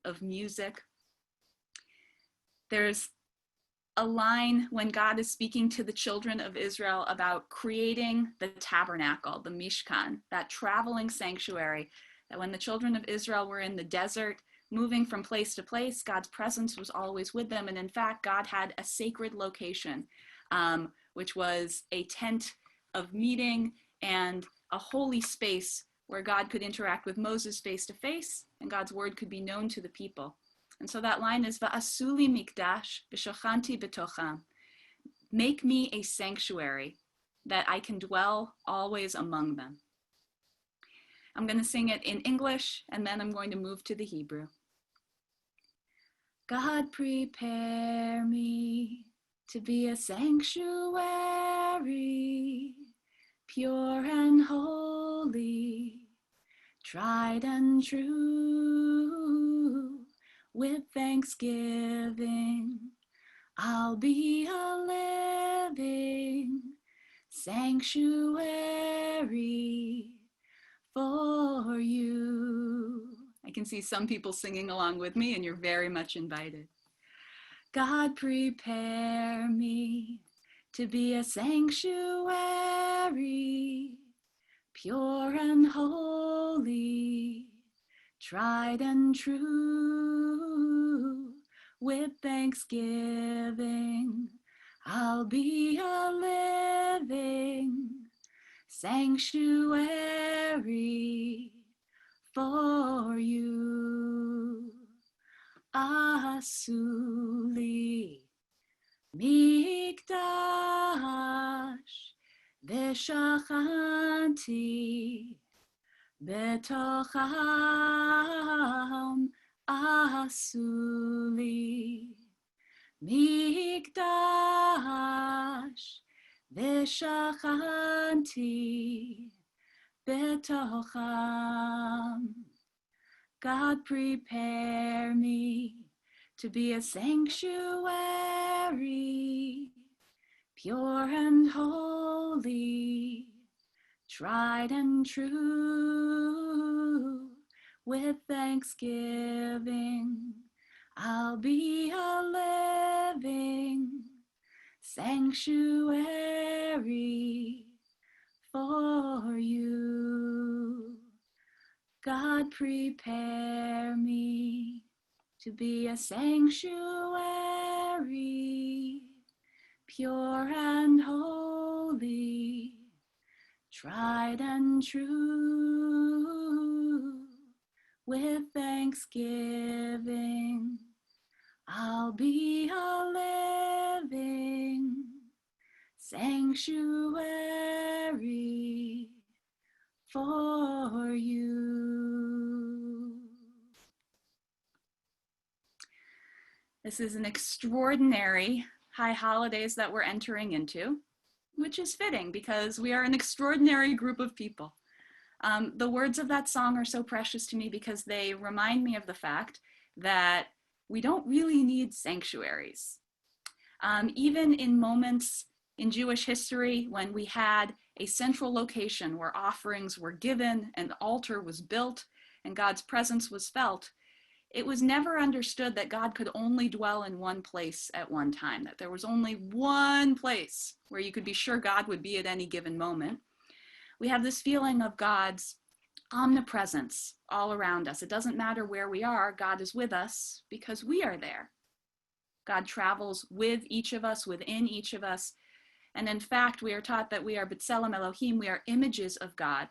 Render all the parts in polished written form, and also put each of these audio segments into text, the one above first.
of music. There's a line when God is speaking to the children of Israel about creating the tabernacle, the Mishkan, that traveling sanctuary, that when the children of Israel were in the desert, moving from place to place, God's presence was always with them. And in fact, God had a sacred location, which was a tent of meeting and a holy space where God could interact with Moses face to face, and God's word could be known to the people. And so that line is, Va'asuli mikdash v'shachanti betocham. Make me a sanctuary that I can dwell always among them. I'm going to sing it in English, and then I'm going to move to the Hebrew. God, prepare me to be a sanctuary, pure and holy, tried and true. With thanksgiving, I'll be a living sanctuary for you. I can see some people singing along with me, and you're very much invited. God, prepare me to be a sanctuary, pure and holy, tried and true. With thanksgiving, I'll be a living sanctuary for you. Asuli mikdash v'shachanti betocham. Asuli mikdash v'shachanti betocham. God, prepare me to be a sanctuary, pure and holy, tried and true. With thanksgiving, I'll be a living sanctuary for you. God, prepare me to be a sanctuary, pure and holy, tried and true. With thanksgiving, I'll be a living sanctuary for you. This is an extraordinary high holidays that we're entering into, which is fitting because we are an extraordinary group of people. The words of that song are so precious to me because they remind me of the fact that we don't really need sanctuaries. Even in moments in Jewish history when we had a central location where offerings were given and the altar was built and God's presence was felt, it was never understood that God could only dwell in one place at one time, that there was only one place where you could be sure God would be at any given moment. We have this feeling of God's omnipresence all around us. It doesn't matter where we are, God is with us because we are there. God travels with each of us, within each of us. And in fact, we are taught that we are B'Tselem Elohim, we are images of God.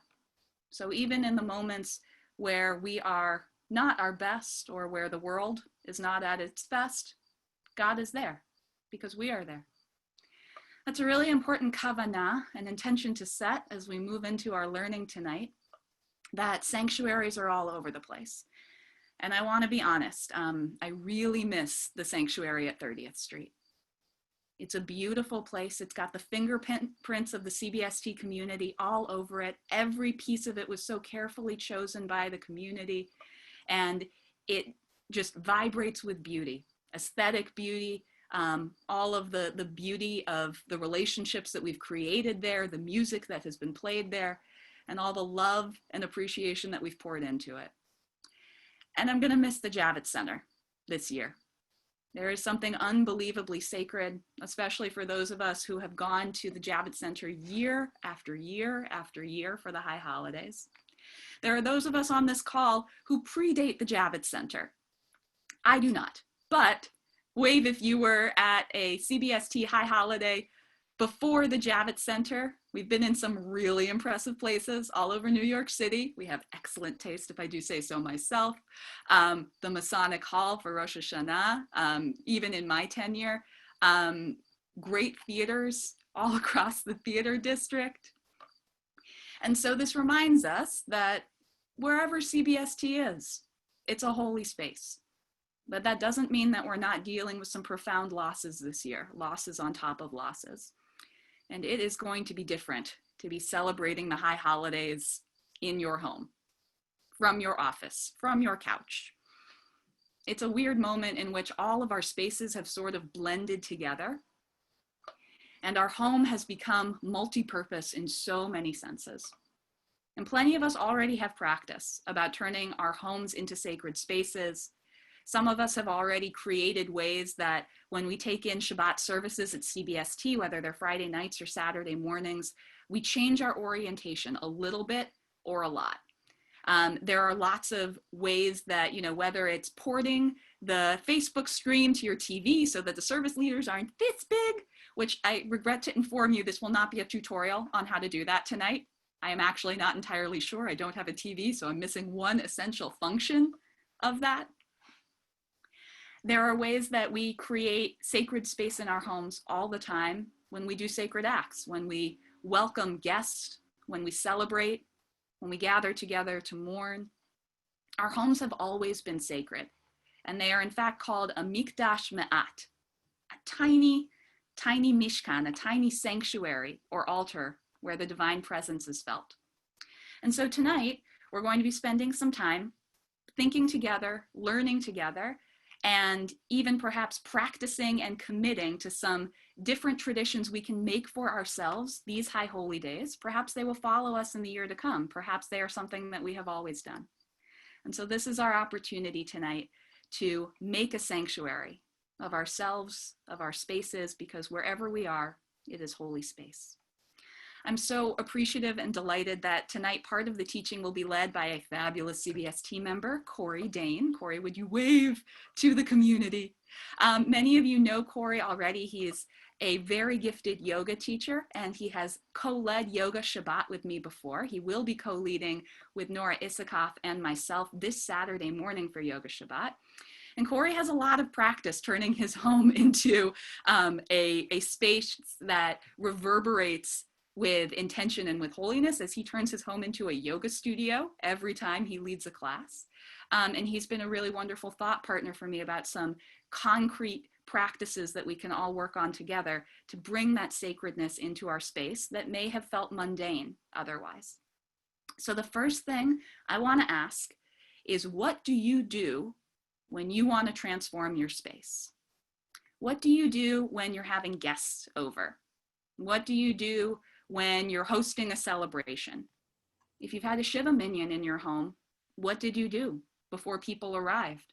So even in the moments where we are not our best or where the world is not at its best, God is there because we are there. That's a really important kavanah, an intention to set as we move into our learning tonight, that sanctuaries are all over the place. And I want to be honest, I really miss the sanctuary at 30th Street. It's a beautiful place. It's got the fingerprints of the CBST community all over it. Every piece of it was so carefully chosen by the community, and it just vibrates with beauty, aesthetic beauty, all of the beauty of the relationships that we've created there, the music that has been played there, and all the love and appreciation that we've poured into it. And I'm going to miss the Javits Center this year. There is something unbelievably sacred, especially for those of us who have gone to the Javits Center year after year after year for the high holidays. There are those of us on this call who predate the Javits Center. I do not, but wave if you were at a CBST high holiday before the Javits Center. We've been in some really impressive places all over New York City. We have excellent taste, if I do say so myself. The Masonic Hall for Rosh Hashanah, even in my tenure. Great theaters all across the theater district. And so this reminds us that wherever CBST is, it's a holy space. But that doesn't mean that we're not dealing with some profound losses this year, losses on top of losses. And it is going to be different to be celebrating the high holidays in your home, from your office, from your couch. It's a weird moment in which all of our spaces have sort of blended together, and our home has become multi-purpose in so many senses. And plenty of us already have practice about turning our homes into sacred spaces. Some of us have already created ways that when we take in Shabbat services at CBST, whether they're Friday nights or Saturday mornings, we change our orientation a little bit or a lot. There are lots of ways that, whether it's porting the Facebook stream to your TV so that the service leaders aren't this big, which I regret to inform you, this will not be a tutorial on how to do that tonight. I am actually not entirely sure. I don't have a TV, so I'm missing one essential function of that. There are ways that we create sacred space in our homes all the time when we do sacred acts, when we welcome guests, when we celebrate, when we gather together to mourn. Our homes have always been sacred, and they are in fact called a mikdash me'at, a tiny, tiny mishkan, a tiny sanctuary or altar where the divine presence is felt. And so tonight, we're going to be spending some time thinking together, learning together, and even perhaps practicing and committing to some different traditions we can make for ourselves these high holy days. Perhaps they will follow us in the year to come. Perhaps they are something that we have always done. And so this is our opportunity tonight to make a sanctuary of ourselves, of our spaces, because wherever we are, it is holy space. I'm so appreciative and delighted that tonight part of the teaching will be led by a fabulous CBST member, Corey Dane. Corey, would you wave to the community? Many of you know Corey already. He is a very gifted yoga teacher, and he has co-led Yoga Shabbat with me before. He will be co-leading with Nora Issakoff and myself this Saturday morning for Yoga Shabbat. And Corey has a lot of practice turning his home into a space that reverberates with intention and with holiness, as he turns his home into a yoga studio every time he leads a class. And he's been a really wonderful thought partner for me about some concrete practices that we can all work on together to bring that sacredness into our space that may have felt mundane otherwise. So the first thing I want to ask is, what do you do when you want to transform your space? What do you do when you're having guests over? What do you do when you're hosting a celebration? If you've had a Shiva minyan in your home, what did you do before people arrived?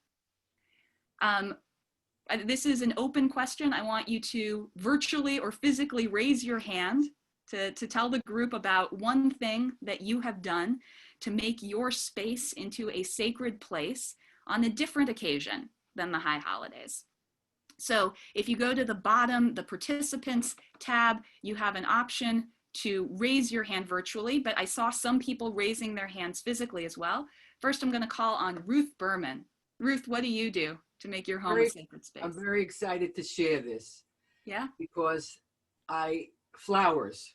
This is an open question. I want you to virtually or physically raise your hand to tell the group about one thing that you have done to make your space into a sacred place on a different occasion than the high holidays. So if you go to the bottom, the participants tab, you have an option to raise your hand virtually, but I saw some people raising their hands physically as well. First, I'm going to call on Ruth Berman. Ruth, what do you do to make your home a sacred space? I'm very excited to share this. Yeah? Because flowers,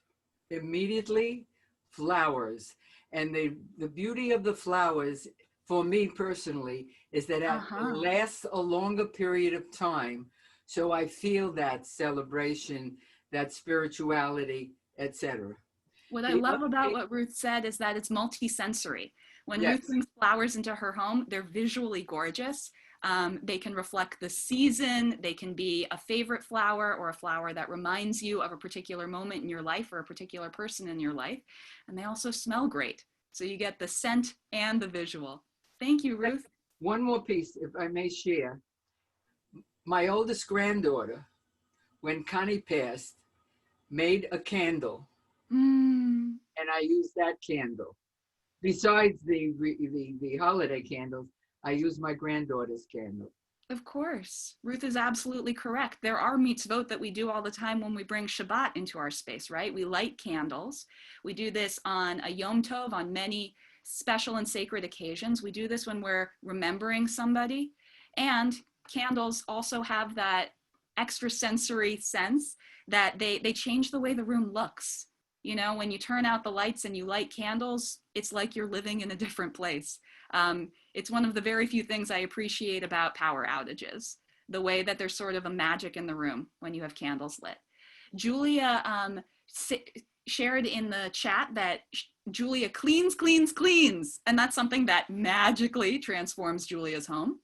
immediately flowers. And the beauty of the flowers, for me personally, is that it lasts a longer period of time. So I feel that celebration, that spirituality, etc. What I love about what Ruth said is that it's multi-sensory. When Yes. Ruth brings flowers into her home, they're visually gorgeous. They can reflect the season. They can be a favorite flower or a flower that reminds you of a particular moment in your life or a particular person in your life. And they also smell great. So you get the scent and the visual. Thank you, Ruth. One more piece, if I may share. My oldest granddaughter, when Connie passed, made a candle, Mm. and I used that candle. Besides the holiday candles, I use my granddaughter's candle. Of course. Ruth is absolutely correct. There are mitzvot that we do all the time when we bring Shabbat into our space, right? We light candles. We do this on a Yom Tov, on many special and sacred occasions. We do this when we're remembering somebody. And candles also have that extrasensory sense that they change the way the room looks. You know, when you turn out the lights and you light candles, it's like you're living in a different place. It's one of the very few things I appreciate about power outages, the way that there's sort of a magic in the room when you have candles lit. Julia shared in the chat that Julia cleans, cleans, cleans, and that's something that magically transforms Julia's home.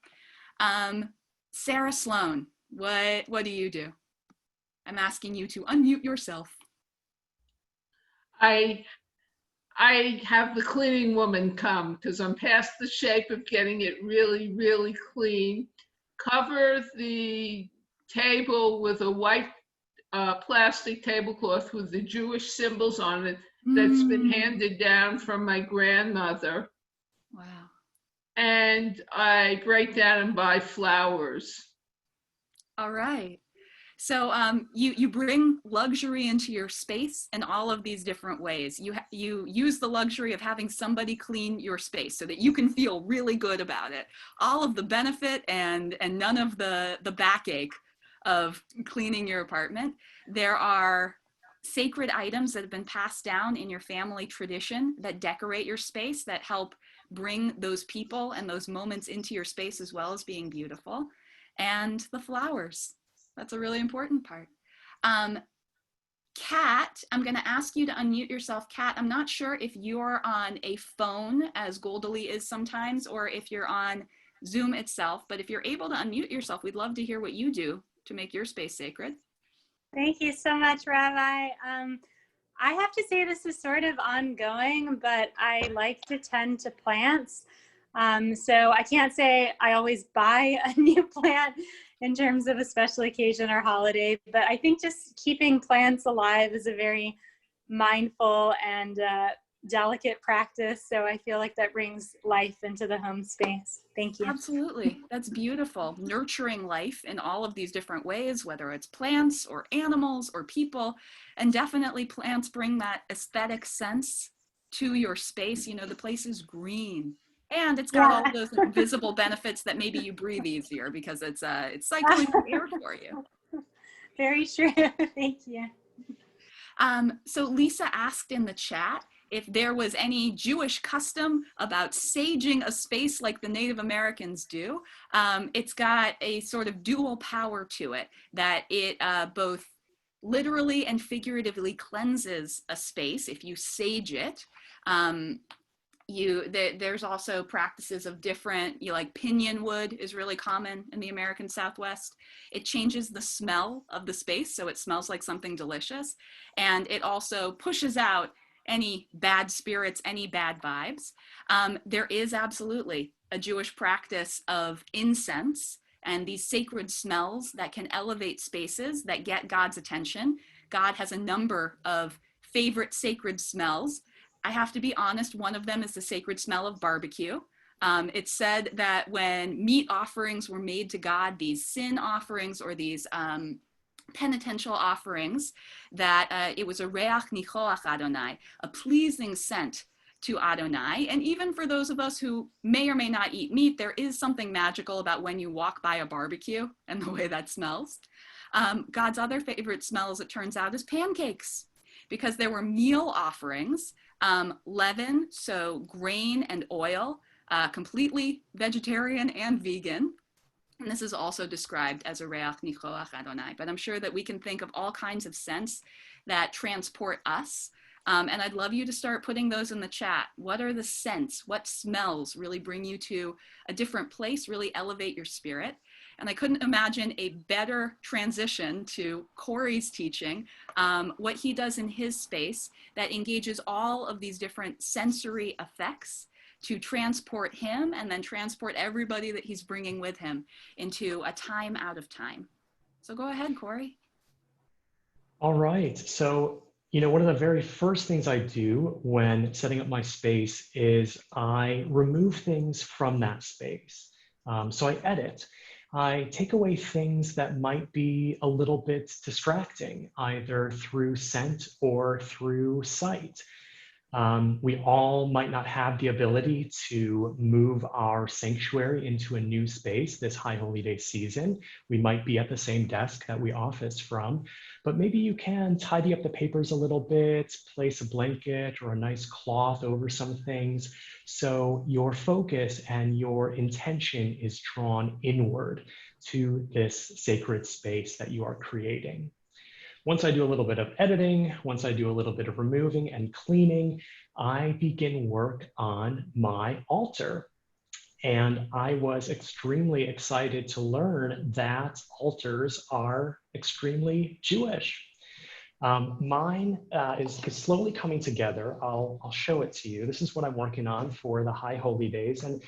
Sarah Sloan, what do you do? I'm asking you to unmute yourself. I have the cleaning woman come because I'm past the shape of getting it really, really clean. Cover the table with a white plastic tablecloth with the Jewish symbols on it that's been handed down from my grandmother. Wow. And I break down and buy flowers. All right. So you bring luxury into your space in all of these different ways. You use the luxury of having somebody clean your space so that you can feel really good about it. All of the benefit and none of the backache of cleaning your apartment. There are sacred items that have been passed down in your family tradition that decorate your space, that help bring those people and those moments into your space, as well as being beautiful. And the flowers. That's a really important part. Kat, I'm going to ask you to unmute yourself. Kat, I'm not sure if you're on a phone, as Goldali is sometimes, or if you're on Zoom itself, but if you're able to unmute yourself, we'd love to hear what you do to make your space sacred. Thank you so much, Rabbi. I have to say this is sort of ongoing, but I like to tend to plants. So I can't say I always buy a new plant in terms of a special occasion or holiday, but I think just keeping plants alive is a very mindful and delicate practice. So I feel like that brings life into the home space. Thank you. Absolutely. That's beautiful. Nurturing life in all of these different ways, whether it's plants or animals or people. And definitely plants bring that aesthetic sense to your space. You know, the place is green. And it's got all those invisible benefits that maybe you breathe easier because it's cycling air for you. Very true. Thank you. So Lisa asked in the chat if there was any Jewish custom about saging a space like the Native Americans do. It's got a sort of dual power to it, that it both literally and figuratively cleanses a space if you sage it. There's also practices of different, like pinyon wood is really common in the American Southwest. It changes the smell of the space, so it smells like something delicious. And it also pushes out any bad spirits, any bad vibes. There is absolutely a Jewish practice of incense and these sacred smells that can elevate spaces that get God's attention. God has a number of favorite sacred smells. I have to be honest, one of them is the sacred smell of barbecue. It's said that when meat offerings were made to God, these sin offerings or these penitential offerings, that it was a reach nichoach Adonai, a pleasing scent to Adonai. And even for those of us who may or may not eat meat, there is something magical about when you walk by a barbecue and the way that smells. God's other favorite smell, as it turns out, is pancakes, because there were meal offerings, leaven, so grain and oil, completely vegetarian and vegan. And this is also described as a reach nichoach Adonai, but I'm sure that we can think of all kinds of scents that transport us. And I'd love you to start putting those in the chat. What are the scents? What smells really bring you to a different place, really elevate your spirit? And I couldn't imagine a better transition to Corey's teaching, what he does in his space that engages all of these different sensory effects to transport him and then transport everybody that he's bringing with him into a time out of time. So go ahead, Corey. All right. So, one of the very first things I do when setting up my space is I remove things from that space. So I edit. I take away things that might be a little bit distracting, either through scent or through sight. We all might not have the ability to move our sanctuary into a new space this High Holy Day season. We might be at the same desk that we office from, but maybe you can tidy up the papers a little bit, place a blanket or a nice cloth over some things, so your focus and your intention is drawn inward to this sacred space that you are creating. Once I do a little bit of editing, once I do a little bit of removing and cleaning, I begin work on my altar. And I was extremely excited to learn that altars are extremely Jewish. Mine is slowly coming together. I'll show it to you. This is what I'm working on for the High Holy Days. And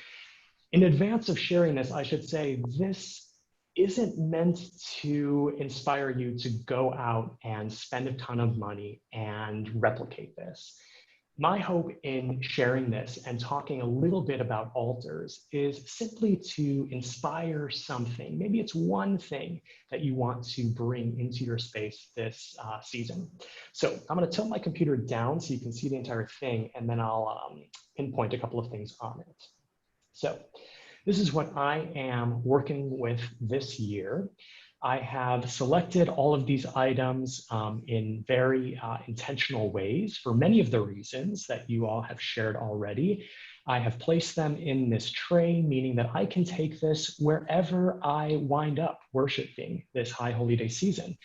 in advance of sharing this, I should say this isn't meant to inspire you to go out and spend a ton of money and replicate this. My hope in sharing this and talking a little bit about altars is simply to inspire something. Maybe it's one thing that you want to bring into your space this season. So I'm going to tilt my computer down so you can see the entire thing, and then I'll pinpoint a couple of things on it. So this is what I am working with this year. I have selected all of these items in very intentional ways for many of the reasons that you all have shared already. I have placed them in this tray, meaning that I can take this wherever I wind up worshiping this High Holy Day season.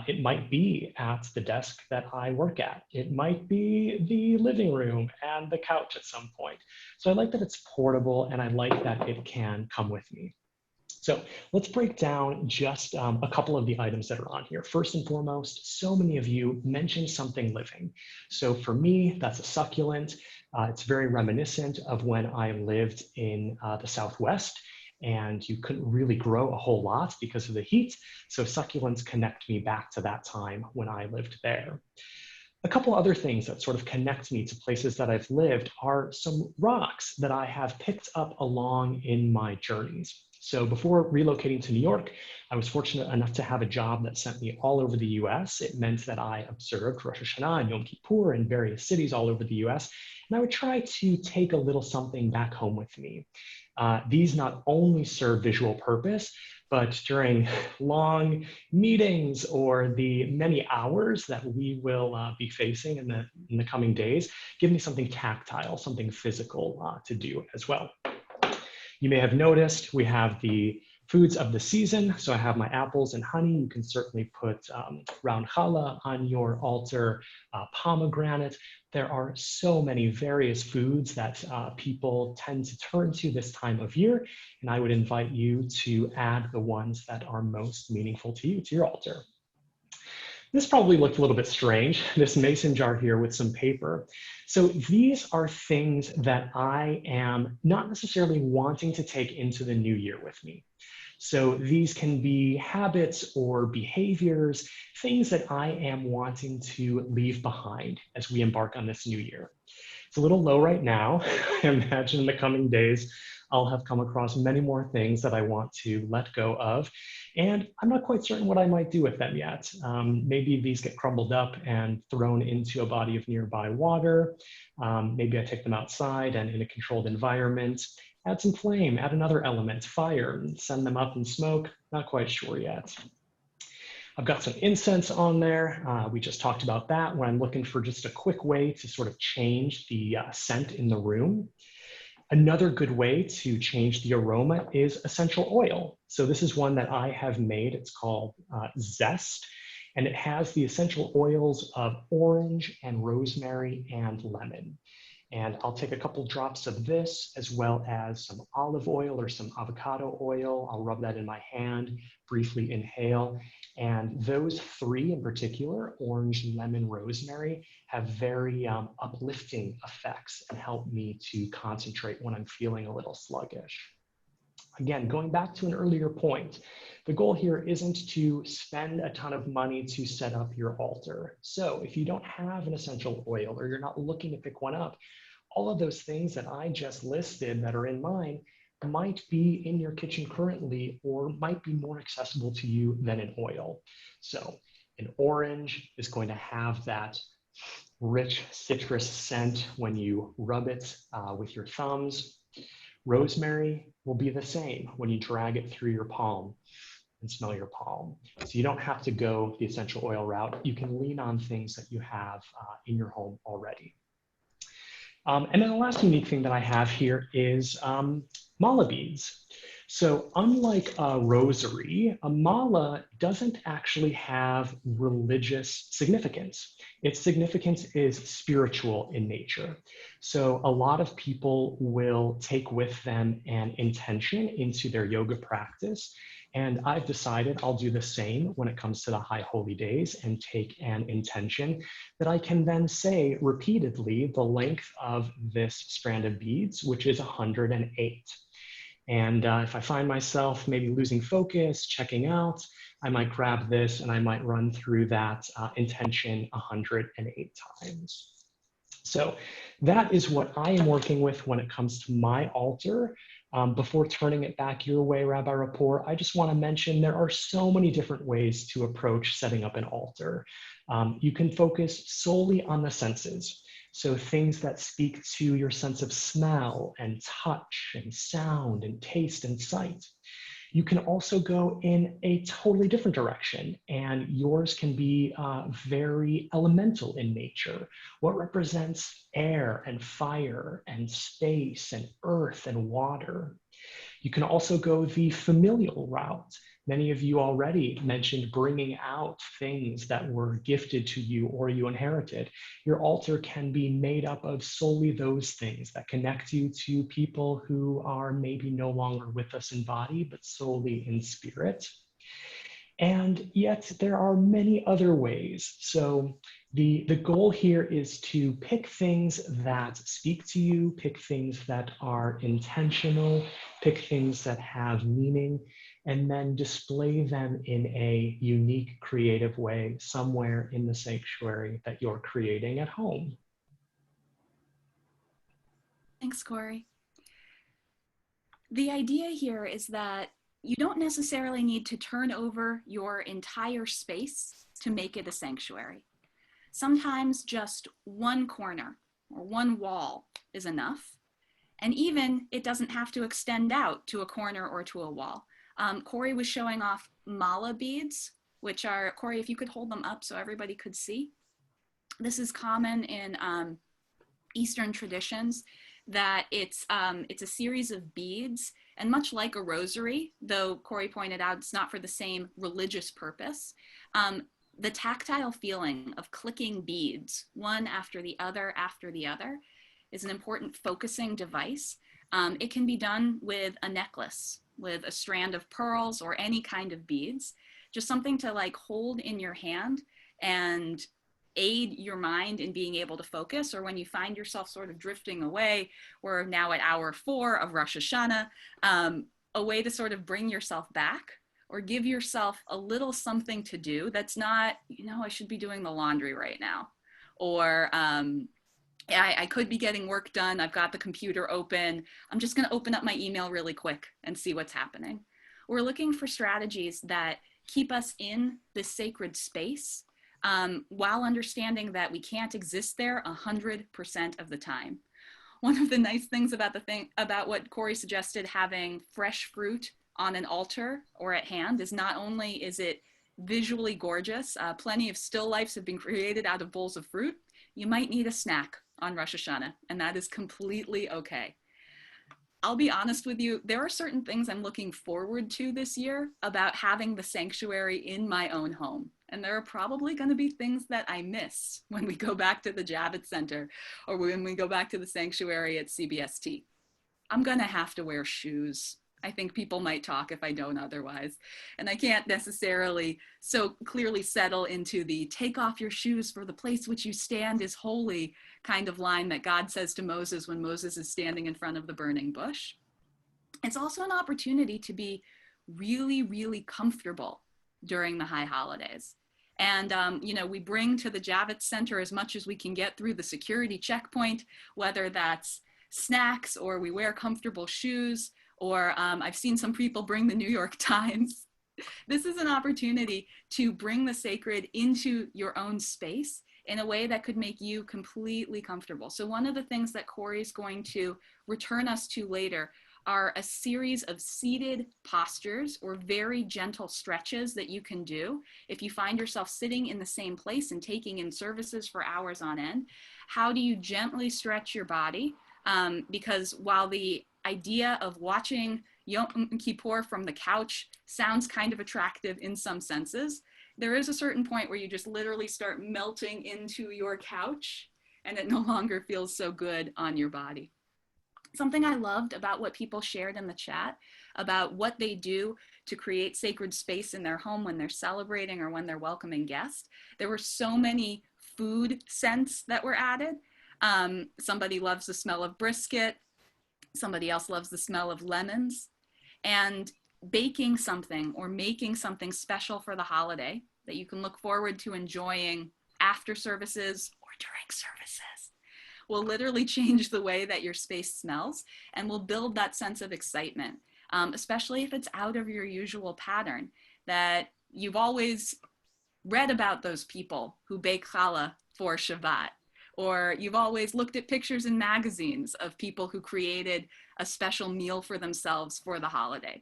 It might be at the desk that I work at. It might be the living room and the couch at some point. So I like that it's portable, and I like that it can come with me. So let's break down just a couple of the items that are on here. First and foremost, so many of you mentioned something living. So for me, that's a succulent. It's very reminiscent of when I lived in the Southwest, and you couldn't really grow a whole lot because of the heat. So succulents connect me back to that time when I lived there. A couple other things that sort of connect me to places that I've lived are some rocks that I have picked up along in my journeys. So before relocating to New York, I was fortunate enough to have a job that sent me all over the US. It meant that I observed Rosh Hashanah and Yom Kippur in various cities all over the US, and I would try to take a little something back home with me. These not only serve visual purpose, but during long meetings or the many hours that we will be facing in the coming days, give me something tactile, something physical to do as well. You may have noticed we have the foods of the season. So I have my apples and honey. You can certainly put round challah on your altar, pomegranate. There are so many various foods that people tend to turn to this time of year. And I would invite you to add the ones that are most meaningful to you to your altar. This probably looked a little bit strange, this mason jar here with some paper. So these are things that I am not necessarily wanting to take into the new year with me. So these can be habits or behaviors, things that I am wanting to leave behind as we embark on this new year. It's a little low right now. I imagine in the coming days, I'll have come across many more things that I want to let go of. And I'm not quite certain what I might do with them yet. Maybe these get crumbled up and thrown into a body of nearby water. Maybe I take them outside and in a controlled environment, add some flame, add another element, fire, and send them up in smoke. Not quite sure yet. I've got some incense on there. We just talked about that when I'm looking for just a quick way to sort of change the scent in the room. Another good way to change the aroma is essential oil. So this is one that I have made. It's called Zest, and it has the essential oils of orange and rosemary and lemon. And I'll take a couple drops of this as well as some olive oil or some avocado oil. I'll rub that in my hand, briefly inhale. And those three in particular, orange, lemon, rosemary, have very uplifting effects and help me to concentrate when I'm feeling a little sluggish. Again, going back to an earlier point, the goal here isn't to spend a ton of money to set up your altar. So if you don't have an essential oil or you're not looking to pick one up, all of those things that I just listed that are in mine might be in your kitchen currently or might be more accessible to you than an oil. So an orange is going to have that rich citrus scent when you rub it with your thumbs. Rosemary will be the same when you drag it through your palm and smell your palm. So you don't have to go the essential oil route. You can lean on things that you have in your home already. And then the last unique thing that I have here is mala beads. So unlike a rosary, a mala doesn't actually have religious significance. Its significance is spiritual in nature. So a lot of people will take with them an intention into their yoga practice. And I've decided I'll do the same when it comes to the high holy days and take an intention that I can then say repeatedly the length of this strand of beads, which is 108. And if I find myself maybe losing focus, checking out, I might grab this and I might run through that intention 108 times. So that is what I am working with when it comes to my altar. Before turning it back your way, Rabbi Rapport, I just want to mention there are so many different ways to approach setting up an altar. You can focus solely on the senses. So things that speak to your sense of smell and touch and sound and taste and sight. You can also go in a totally different direction, and yours can be very elemental in nature. What represents air and fire and space and earth and water. You can also go the familial route. Many of you already mentioned bringing out things that were gifted to you or you inherited. Your altar can be made up of solely those things that connect you to people who are maybe no longer with us in body, but solely in spirit. And yet there are many other ways. So the goal here is to pick things that speak to you, pick things that are intentional, pick things that have meaning, and then display them in a unique, creative way somewhere in the sanctuary that you're creating at home. Thanks, Corey. The idea here is that you don't necessarily need to turn over your entire space to make it a sanctuary. Sometimes just one corner or one wall is enough. And even it doesn't have to extend out to a corner or to a wall. Corey was showing off mala beads, which are, Corey, if you could hold them up so everybody could see. This is common in Eastern traditions, that it's a series of beads, and much like a rosary, though Corey pointed out it's not for the same religious purpose, the tactile feeling of clicking beads, one after the other, is an important focusing device. It can be done with a necklace, with a strand of pearls or any kind of beads, just something to like hold in your hand and aid your mind in being able to focus, or when you find yourself sort of drifting away. We're now at hour 4 of Rosh Hashanah, a way to sort of bring yourself back or give yourself a little something to do that's not, you know, I should be doing the laundry right now, or I could be getting work done. I've got the computer open. I'm just going to open up my email really quick and see what's happening. We're looking for strategies that keep us in this sacred space while understanding that we can't exist there 100% of the time. One of the nice things about what Corey suggested, having fresh fruit on an altar or at hand, is not only is it visually gorgeous, plenty of still lifes have been created out of bowls of fruit. You might need a snack on Rosh Hashanah, and that is completely okay. I'll be honest with you, there are certain things I'm looking forward to this year about having the sanctuary in my own home. And there are probably going to be things that I miss when we go back to the Javits Center or when we go back to the sanctuary at CBST. I'm going to have to wear shoes. I think people might talk if I don't otherwise. And I can't necessarily so clearly settle into the take off your shoes for the place which you stand is holy kind of line that God says to Moses when Moses is standing in front of the burning bush. It's also an opportunity to be really, really comfortable during the high holidays. And, we bring to the Javits Center as much as we can get through the security checkpoint, whether that's snacks or we wear comfortable shoes, or I've seen some people bring the New York Times. This is an opportunity to bring the sacred into your own space in a way that could make you completely comfortable. So one of the things that Corey's going to return us to later are a series of seated postures or very gentle stretches that you can do if you find yourself sitting in the same place and taking in services for hours on end. How do you gently stretch your body? Because while the idea of watching Yom Kippur from the couch sounds kind of attractive in some senses, there is a certain point where you just literally start melting into your couch and it no longer feels so good on your body. Something I loved about what people shared in the chat about what they do to create sacred space in their home when they're celebrating or when they're welcoming guests. There were so many food scents that were added. Somebody loves the smell of brisket. Somebody else loves the smell of lemons. And baking something or making something special for the holiday that you can look forward to enjoying after services or during services will literally change the way that your space smells and will build that sense of excitement, especially if it's out of your usual pattern, that you've always read about those people who bake challah for Shabbat, or you've always looked at pictures in magazines of people who created a special meal for themselves for the holiday.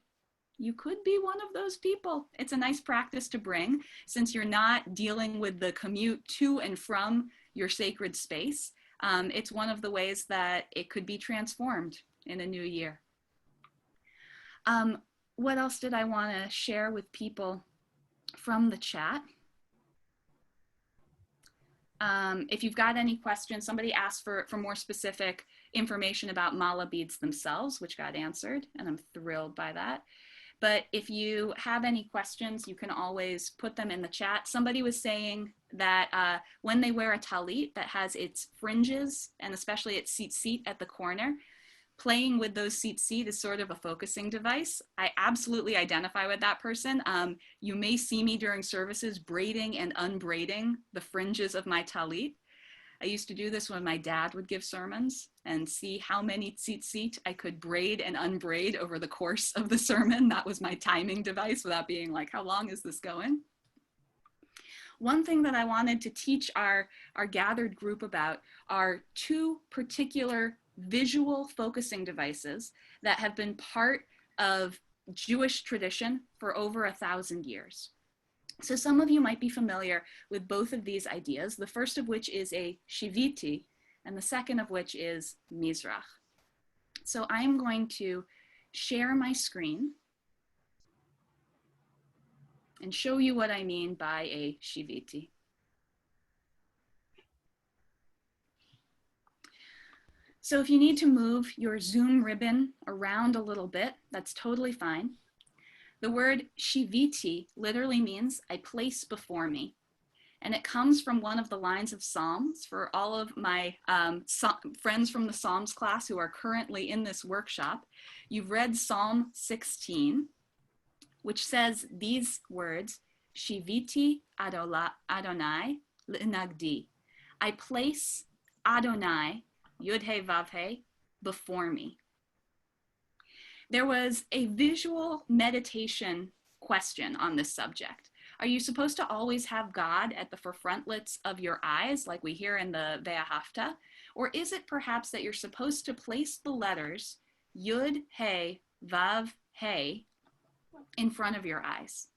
You could be one of those people. It's a nice practice to bring since you're not dealing with the commute to and from your sacred space. It's one of the ways that it could be transformed in a new year. What else did I want to share with people from the chat? If you've got any questions, somebody asked for more specific information about mala beads themselves, which got answered, and I'm thrilled by that. But if you have any questions, you can always put them in the chat. Somebody was saying that when they wear a talit that has its fringes, and especially its seat at the corner, playing with those seat is sort of a focusing device. I absolutely identify with that person. You may see me during services braiding and unbraiding the fringes of my talit. I used to do this when my dad would give sermons and see how many tzitzit I could braid and unbraid over the course of the sermon. That was my timing device without being like, how long is this going? One thing that I wanted to teach our gathered group about are two particular visual focusing devices that have been part of Jewish tradition for over 1,000 years. So some of you might be familiar with both of these ideas, the first of which is a shiviti, and the second of which is mizrach. So I'm going to share my screen and show you what I mean by a shiviti. So if you need to move your Zoom ribbon around a little bit, that's totally fine. The word shiviti literally means I place before me. And it comes from one of the lines of Psalms. For all of my friends from the Psalms class who are currently in this workshop, you've read Psalm 16, which says these words, Shiviti Adonai l'nagdi. I place Adonai, Yud-He Vav-He, before me. There was a visual meditation question on this subject. Are you supposed to always have God at the forefrontlets of your eyes, like we hear in the Ve'ahavta? Or is it perhaps that you're supposed to place the letters Yud, He, Vav, He in front of your eyes?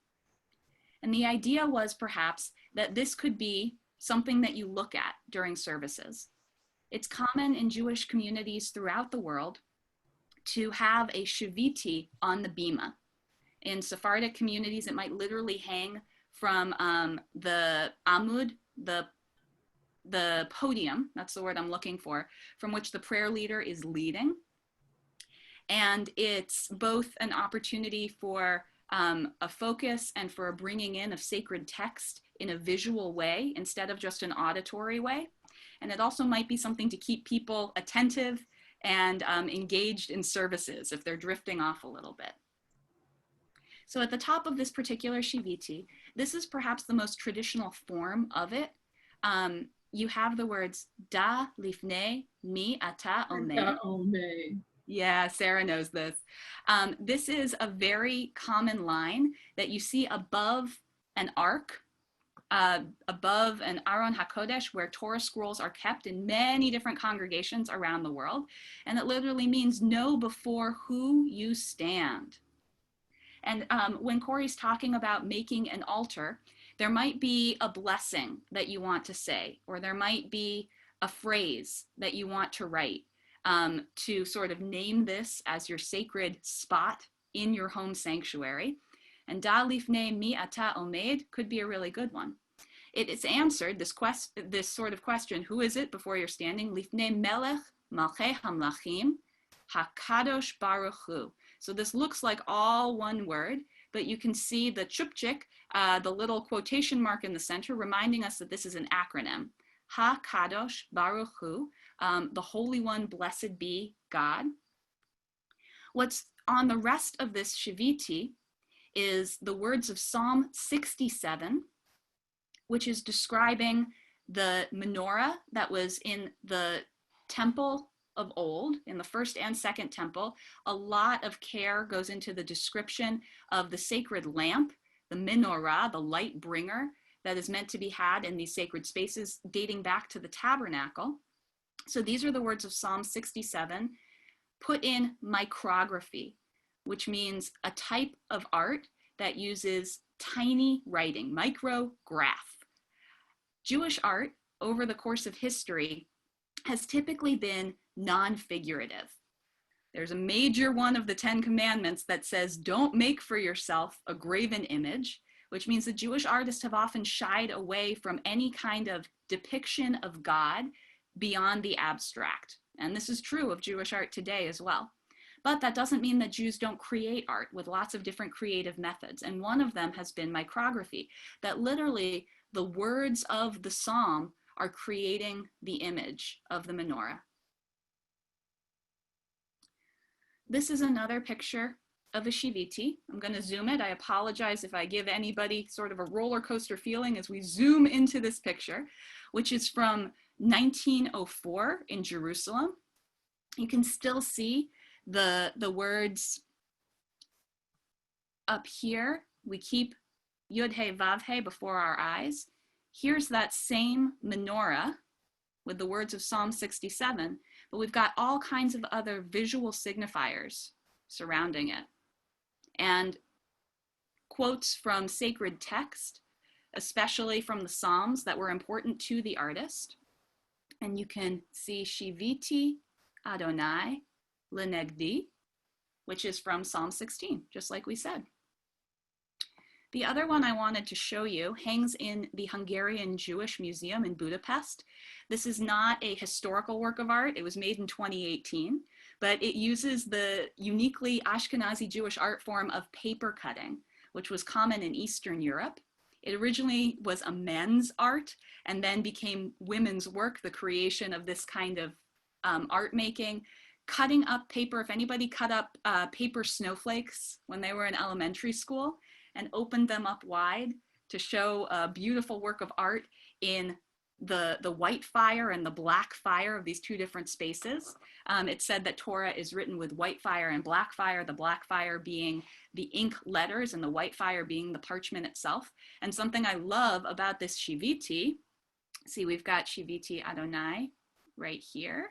And the idea was perhaps that this could be something that you look at during services. It's common in Jewish communities throughout the world to have a shiviti on the bima. In Sephardic communities, it might literally hang from the amud, the podium, that's the word I'm looking for, from which the prayer leader is leading. And it's both an opportunity for a focus and for a bringing in of sacred text in a visual way instead of just an auditory way. And it also might be something to keep people attentive and engaged in services if they're drifting off a little bit. So at the top of this particular shiviti, this is perhaps the most traditional form of it. You have the words da lifnei mi ata omed. Yeah, Sarah knows this. This is a very common line that you see above an ark, above an Aron HaKodesh, where Torah scrolls are kept in many different congregations around the world. And it literally means know before who you stand. And when Corey's talking about making an altar, there might be a blessing that you want to say, or there might be a phrase that you want to write. To sort of name this as your sacred spot in your home sanctuary. And da lifnei mi ata omed could be a really good one. It is answered, this sort of question, who is it before you're standing? Lifnei melech malchei hamlachim hakadosh baruch hu. So this looks like all one word, but you can see the chupchik, the little quotation mark in the center, reminding us that this is an acronym. HaKadosh Baruch Hu, the Holy One, blessed be God. What's on the rest of this shiviti is the words of Psalm 67, which is describing the menorah that was in the temple of old, in the first and second temple. A lot of care goes into the description of the sacred lamp, the menorah, the light bringer, that is meant to be had in these sacred spaces dating back to the tabernacle. So these are the words of Psalm 67, put in micrography, which means a type of art that uses tiny writing, micrograph. Jewish art over the course of history has typically been non-figurative. There's a major one of the 10 Commandments that says, don't make for yourself a graven image, which means that Jewish artists have often shied away from any kind of depiction of God beyond the abstract. And this is true of Jewish art today as well. But that doesn't mean that Jews don't create art with lots of different creative methods. And one of them has been micrography, that literally the words of the psalm are creating the image of the menorah. This is another picture of a shiviti. I'm going to zoom it. I apologize if I give anybody sort of a roller coaster feeling as we zoom into this picture, which is from 1904 in Jerusalem. You can still see the words up here. We keep Yud He Vav He before our eyes. Here's that same menorah with the words of Psalm 67, but we've got all kinds of other visual signifiers surrounding it. And quotes from sacred text, especially from the Psalms that were important to the artist. And you can see Shiviti Adonai Lenegdi, which is from Psalm 16, just like we said. The other one I wanted to show you hangs in the Hungarian Jewish Museum in Budapest. This is not a historical work of art. It was made in 2018, but it uses the uniquely Ashkenazi Jewish art form of paper cutting, which was common in Eastern Europe. It originally was a men's art and then became women's work, the creation of this kind of art making, cutting up paper. If anybody cut up paper snowflakes when they were in elementary school and opened them up wide to show a beautiful work of art in the white fire and the black fire of these two different spaces. It said that Torah is written with white fire and black fire, the black fire being the ink letters and the white fire being the parchment itself. And something I love about this Shiviti, see we've got Shiviti Adonai right here,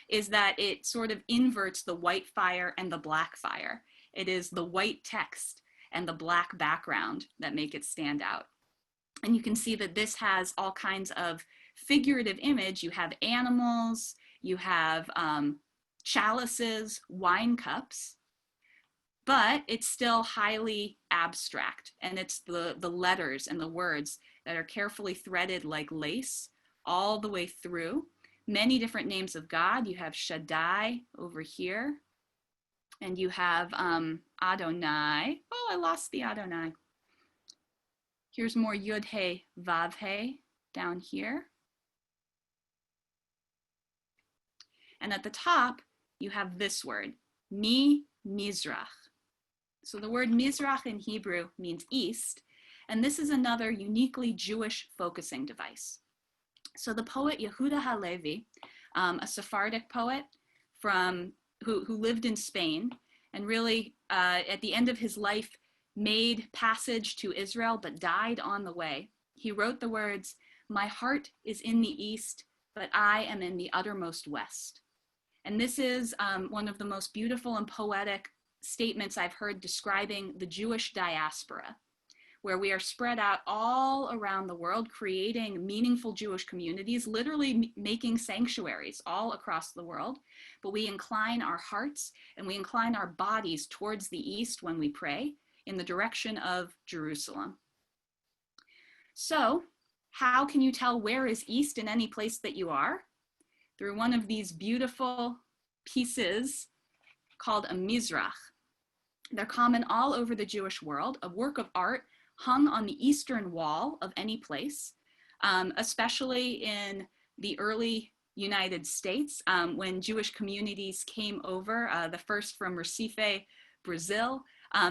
is that it sort of inverts the white fire and the black fire. It is the white text and the black background that make it stand out. And you can see that this has all kinds of figurative image. You have animals, you have chalices, wine cups. but it's still highly abstract. And it's the letters and the words that are carefully threaded like lace all the way through. Many different names of God. You have Shaddai over here, and you have Adonai. Oh, I lost the Adonai. Here's more Yud He Vav He down here. And at the top, you have this word, Mizrach. So the word Mizrach in Hebrew means east, and this is another uniquely Jewish focusing device. So the poet Yehuda Halevi, a Sephardic poet who lived in Spain, and really at the end of his life made passage to Israel but died on the way. He wrote the words, "My heart is in the east, but I am in the uttermost west." And this is one of the most beautiful and poetic statements I've heard describing the Jewish diaspora, where we are spread out all around the world, creating meaningful Jewish communities, literally making sanctuaries all across the world. But we incline our hearts and we incline our bodies towards the east when we pray, in the direction of Jerusalem. So, how can you tell where is east in any place that you are? Through one of these beautiful pieces called a mizrach. They're common all over the Jewish world, a work of art hung on the eastern wall of any place, especially in the early United States, when Jewish communities came over, the first from Recife, Brazil.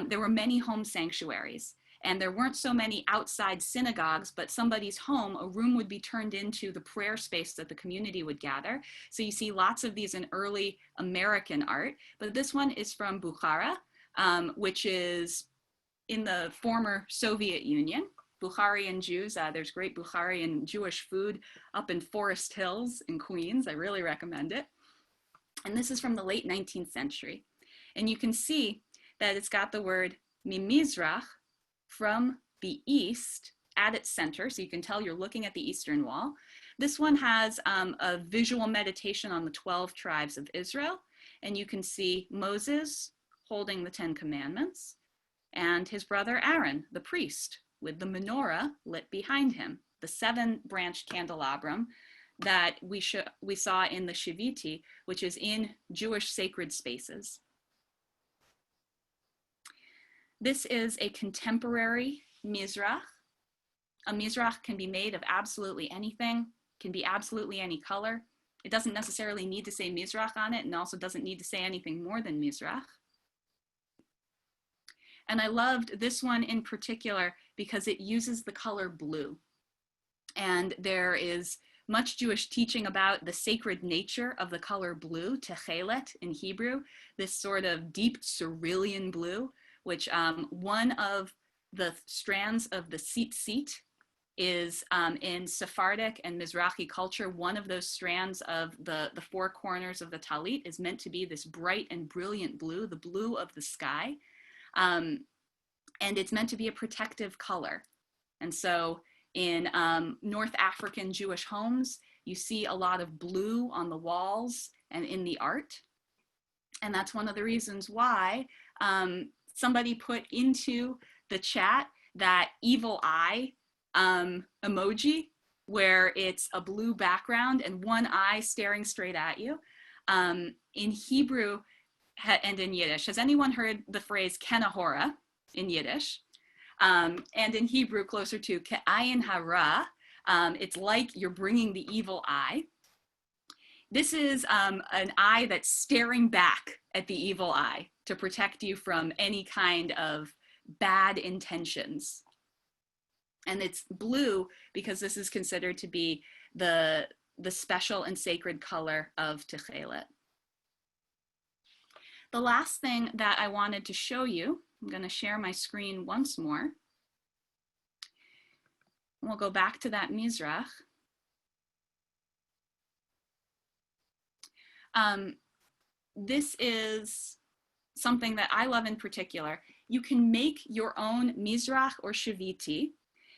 There were many home sanctuaries, and there weren't so many outside synagogues, but somebody's home, a room would be turned into the prayer space that the community would gather. So you see lots of these in early American art, but this one is from Bukhara, which is in the former Soviet Union. Bukharian Jews, there's great Bukharian Jewish food up in Forest Hills in Queens. I really recommend it. And this is from the late 19th century. And you can see that it's got the word Mimizrach, from the east, at its center. So you can tell you're looking at the eastern wall. This one has a visual meditation on the 12 tribes of Israel. And you can see Moses holding the 10 Commandments, and his brother Aaron, the priest, with the menorah lit behind him, the 7-branched candelabrum that we saw in the Shiviti, which is in Jewish sacred spaces. This is a contemporary mizrach. A mizrach can be made of absolutely anything, can be absolutely any color. It doesn't necessarily need to say mizrach on it, and also doesn't need to say anything more than mizrach. And I loved this one in particular because it uses the color blue. And there is much Jewish teaching about the sacred nature of the color blue, techelet in Hebrew, this sort of deep cerulean blue, which one of the strands of the tzitzit is in Sephardic and Mizrahi culture. One of those strands of the 4 corners of the talit is meant to be this bright and brilliant blue, the blue of the sky. And it's meant to be a protective color. And so in North African Jewish homes, you see a lot of blue on the walls and in the art. And that's one of the reasons why somebody put into the chat that evil eye emoji, where it's a blue background and one eye staring straight at you. In Hebrew and in Yiddish, has anyone heard the phrase kenahora in Yiddish? And in Hebrew, closer to ke'ayin hara, it's like you're bringing the evil eye. This is an eye that's staring back at the evil eye to protect you from any kind of bad intentions. And it's blue because this is considered to be the special and sacred color of Techelet. The last thing that I wanted to show you, I'm going to share my screen once more. We'll go back to that Mizrach. This is something that I love in particular. You can make your own Mizrach or Shiviti.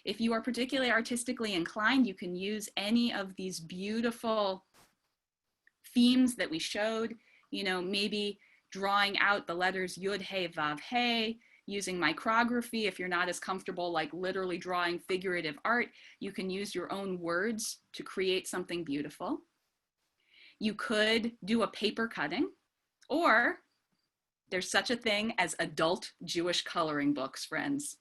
If you are particularly artistically inclined, you can use any of these beautiful themes that we showed, you know, maybe drawing out the letters Yud, He, Vav, He, using micrography. If you're not as comfortable like literally drawing figurative art, you can use your own words to create something beautiful. You could do a paper cutting, or there's such a thing as adult Jewish coloring books, friends.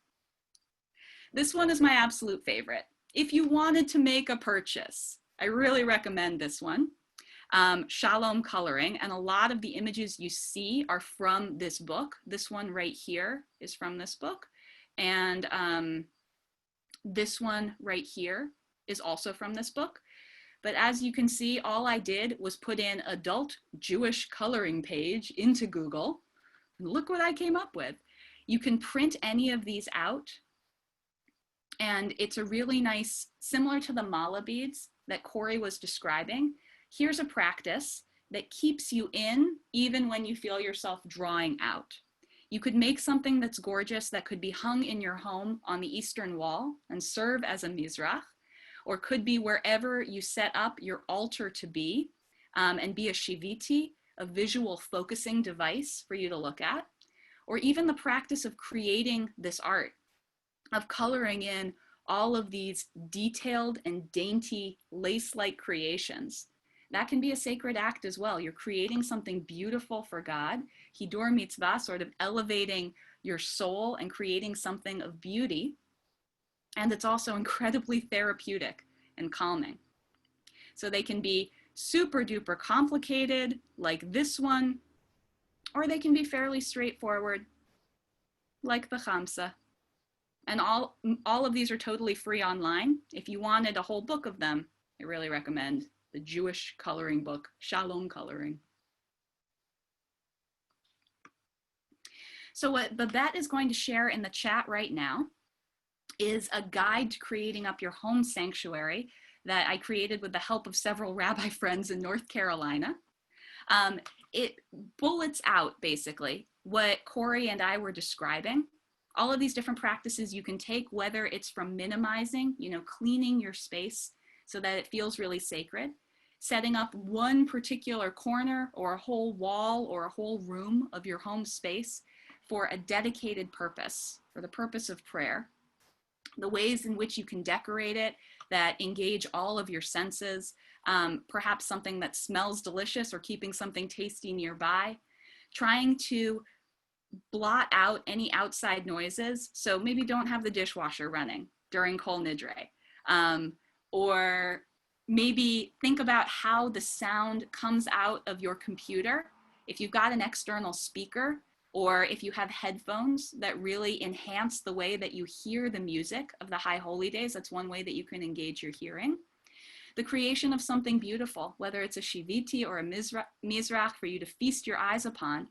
This one is my absolute favorite. If you wanted to make a purchase, I really recommend this one. Shalom Coloring, and a lot of the images you see are from this book. This one right here is from this book, and this one right here is also from this book. But as you can see, all I did was put in adult Jewish coloring page into Google, and look what I came up with. You can print any of these out, and it's a really nice, similar to the mala beads that Corey was describing. Here's a practice that keeps you in even when you feel yourself drawing out. You could make something that's gorgeous that could be hung in your home on the eastern wall and serve as a mizrach, or could be wherever you set up your altar to be, and be a shiviti, a visual focusing device for you to look at, or even the practice of creating this art, of coloring in all of these detailed and dainty lace-like creations. That can be a sacred act as well. You're creating something beautiful for God, hidur mitzvah, sort of elevating your soul and creating something of beauty. And it's also incredibly therapeutic and calming. So they can be super duper complicated, like this one, or they can be fairly straightforward, like the Chamsa. And all of these are totally free online. If you wanted a whole book of them, I really recommend the Jewish coloring book, Shalom Coloring. So what Babette is going to share in the chat right now is a guide to creating up your home sanctuary that I created with the help of several rabbi friends in North Carolina. It bullets out basically what Corey and I were describing. All of these different practices you can take, whether it's from minimizing, cleaning your space so that it feels really sacred, setting up one particular corner or a whole wall or a whole room of your home space for a dedicated purpose, for the purpose of prayer, the ways in which you can decorate it that engage all of your senses, perhaps something that smells delicious or keeping something tasty nearby, trying to blot out any outside noises. So maybe don't have the dishwasher running during Kol Nidre, or maybe think about how the sound comes out of your computer. If you've got an external speaker, or if you have headphones that really enhance the way that you hear the music of the High Holy Days, that's one way that you can engage your hearing. The creation of something beautiful, whether it's a shiviti or a mizrach for you to feast your eyes upon,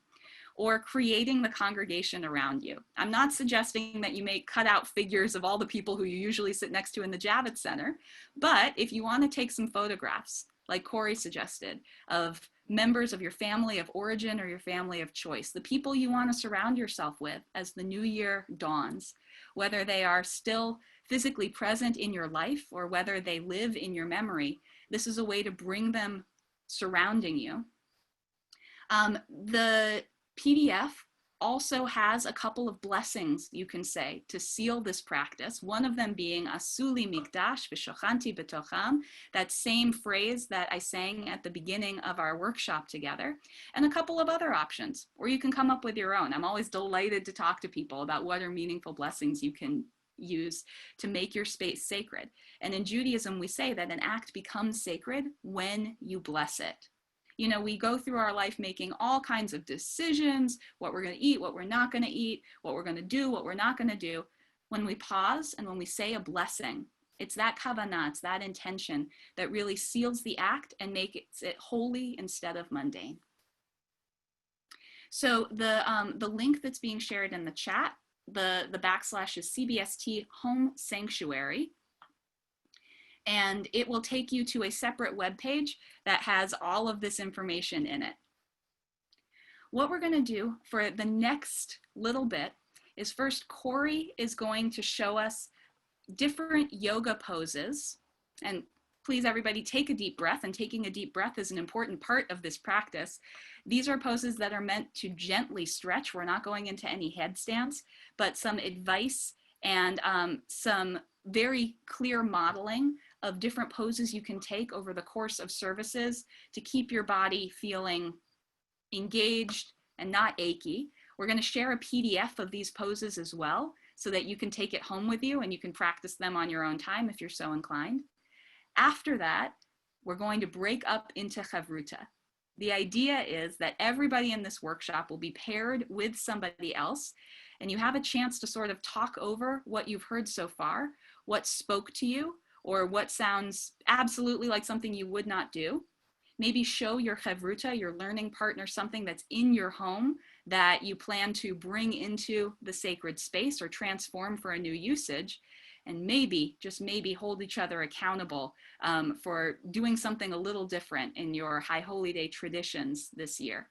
or creating the congregation around you. I'm not suggesting that you make cutout figures of all the people who you usually sit next to in the Javits Center, but if you want to take some photographs, like Corey suggested, of members of your family of origin or your family of choice, the people you want to surround yourself with as the new year dawns, whether they are still physically present in your life or whether they live in your memory, this is a way to bring them surrounding you. The PDF also has a couple of blessings you can say to seal this practice, one of them being Asuli Mikdash v'shochanti b'tocham, that same phrase that I sang at the beginning of our workshop together, and a couple of other options, or you can come up with your own. I'm always delighted to talk to people about what are meaningful blessings you can use to make your space sacred. And in Judaism, we say that an act becomes sacred when you bless it. We go through our life making all kinds of decisions, what we're going to eat, what we're not going to eat, what we're going to do, what we're not going to do. When we pause and when we say a blessing, it's that kavanah, it's that intention that really seals the act and makes it holy instead of mundane. So the link that's being shared in the chat, the backslash is CBST Home Sanctuary. And it will take you to a separate web page that has all of this information in it. What we're going to do for the next little bit is first Corey is going to show us different yoga poses. And please everybody take a deep breath, and taking a deep breath is an important part of this practice. These are poses that are meant to gently stretch. We're not going into any headstands, but some advice and some very clear modeling of different poses you can take over the course of services to keep your body feeling engaged and not achy. We're going to share a PDF of these poses as well, so that you can take it home with you and you can practice them on your own time if you're so inclined. After that, we're going to break up into chavruta. The idea is that everybody in this workshop will be paired with somebody else, and you have a chance to sort of talk over what you've heard so far, what spoke to you, or what sounds absolutely like something you would not do. Maybe show your chavruta, your learning partner, something that's in your home that you plan to bring into the sacred space or transform for a new usage. And maybe, just maybe, hold each other accountable for doing something a little different in your High Holy Day traditions this year.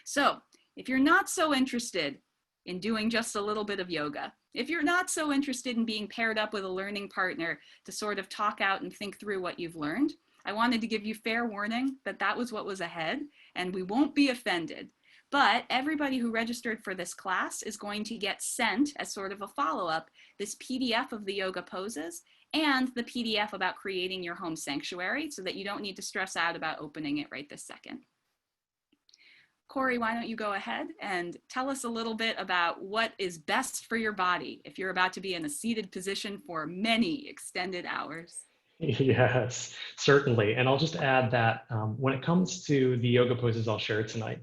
So if you're not so interested in doing just a little bit of yoga, if you're not so interested in being paired up with a learning partner to sort of talk out and think through what you've learned, I wanted to give you fair warning that that was what was ahead, and we won't be offended. But everybody who registered for this class is going to get sent, as sort of a follow-up, this PDF of the yoga poses and the PDF about creating your home sanctuary, so that you don't need to stress out about opening it right this second. Corey, why don't you go ahead and tell us a little bit about what is best for your body if you're about to be in a seated position for many extended hours. Yes, certainly. And I'll just add that when it comes to the yoga poses I'll share tonight,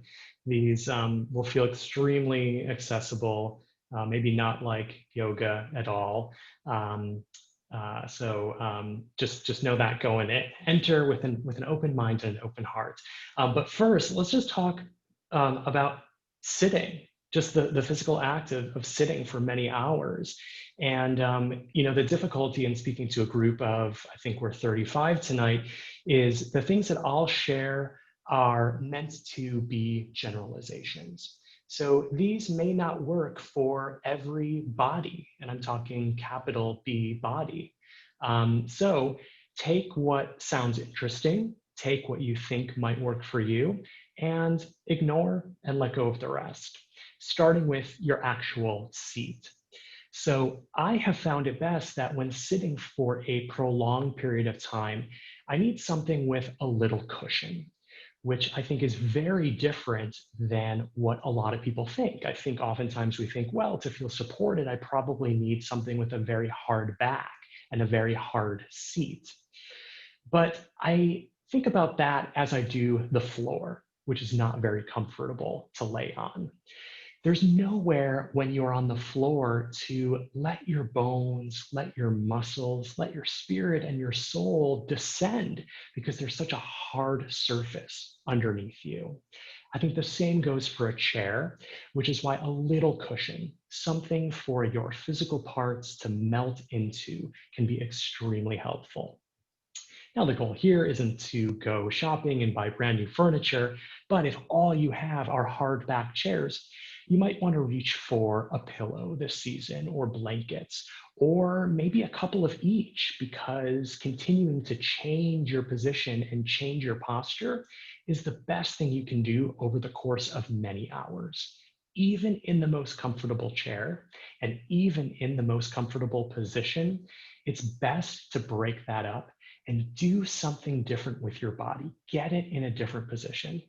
these will feel extremely accessible, maybe not like yoga at all. Just know that going in. Enter with an open mind and an open heart. But first, let's just talk about sitting, just the physical act of sitting for many hours. And the difficulty in speaking to a group of, I think we're 35 tonight, is the things that I'll share are meant to be generalizations. So these may not work for every body, and I'm talking capital B body. So take what sounds interesting, take what you think might work for you, and ignore and let go of the rest, starting with your actual seat. So I have found it best that when sitting for a prolonged period of time, I need something with a little cushion, which I think is very different than what a lot of people think. I think oftentimes we think, well, to feel supported, I probably need something with a very hard back and a very hard seat. But I think about that as I do the floor, which is not very comfortable to lay on. There's nowhere when you're on the floor to let your bones, let your muscles, let your spirit and your soul descend, because there's such a hard surface underneath you. I think the same goes for a chair, which is why a little cushion, something for your physical parts to melt into, can be extremely helpful. Now, the goal here isn't to go shopping and buy brand new furniture, but if all you have are hardback chairs, you might want to reach for a pillow this season, or blankets, or maybe a couple of each, because continuing to change your position and change your posture is the best thing you can do over the course of many hours. Even in the most comfortable chair and even in the most comfortable position, it's best to break that up and do something different with your body. Get it in a different position.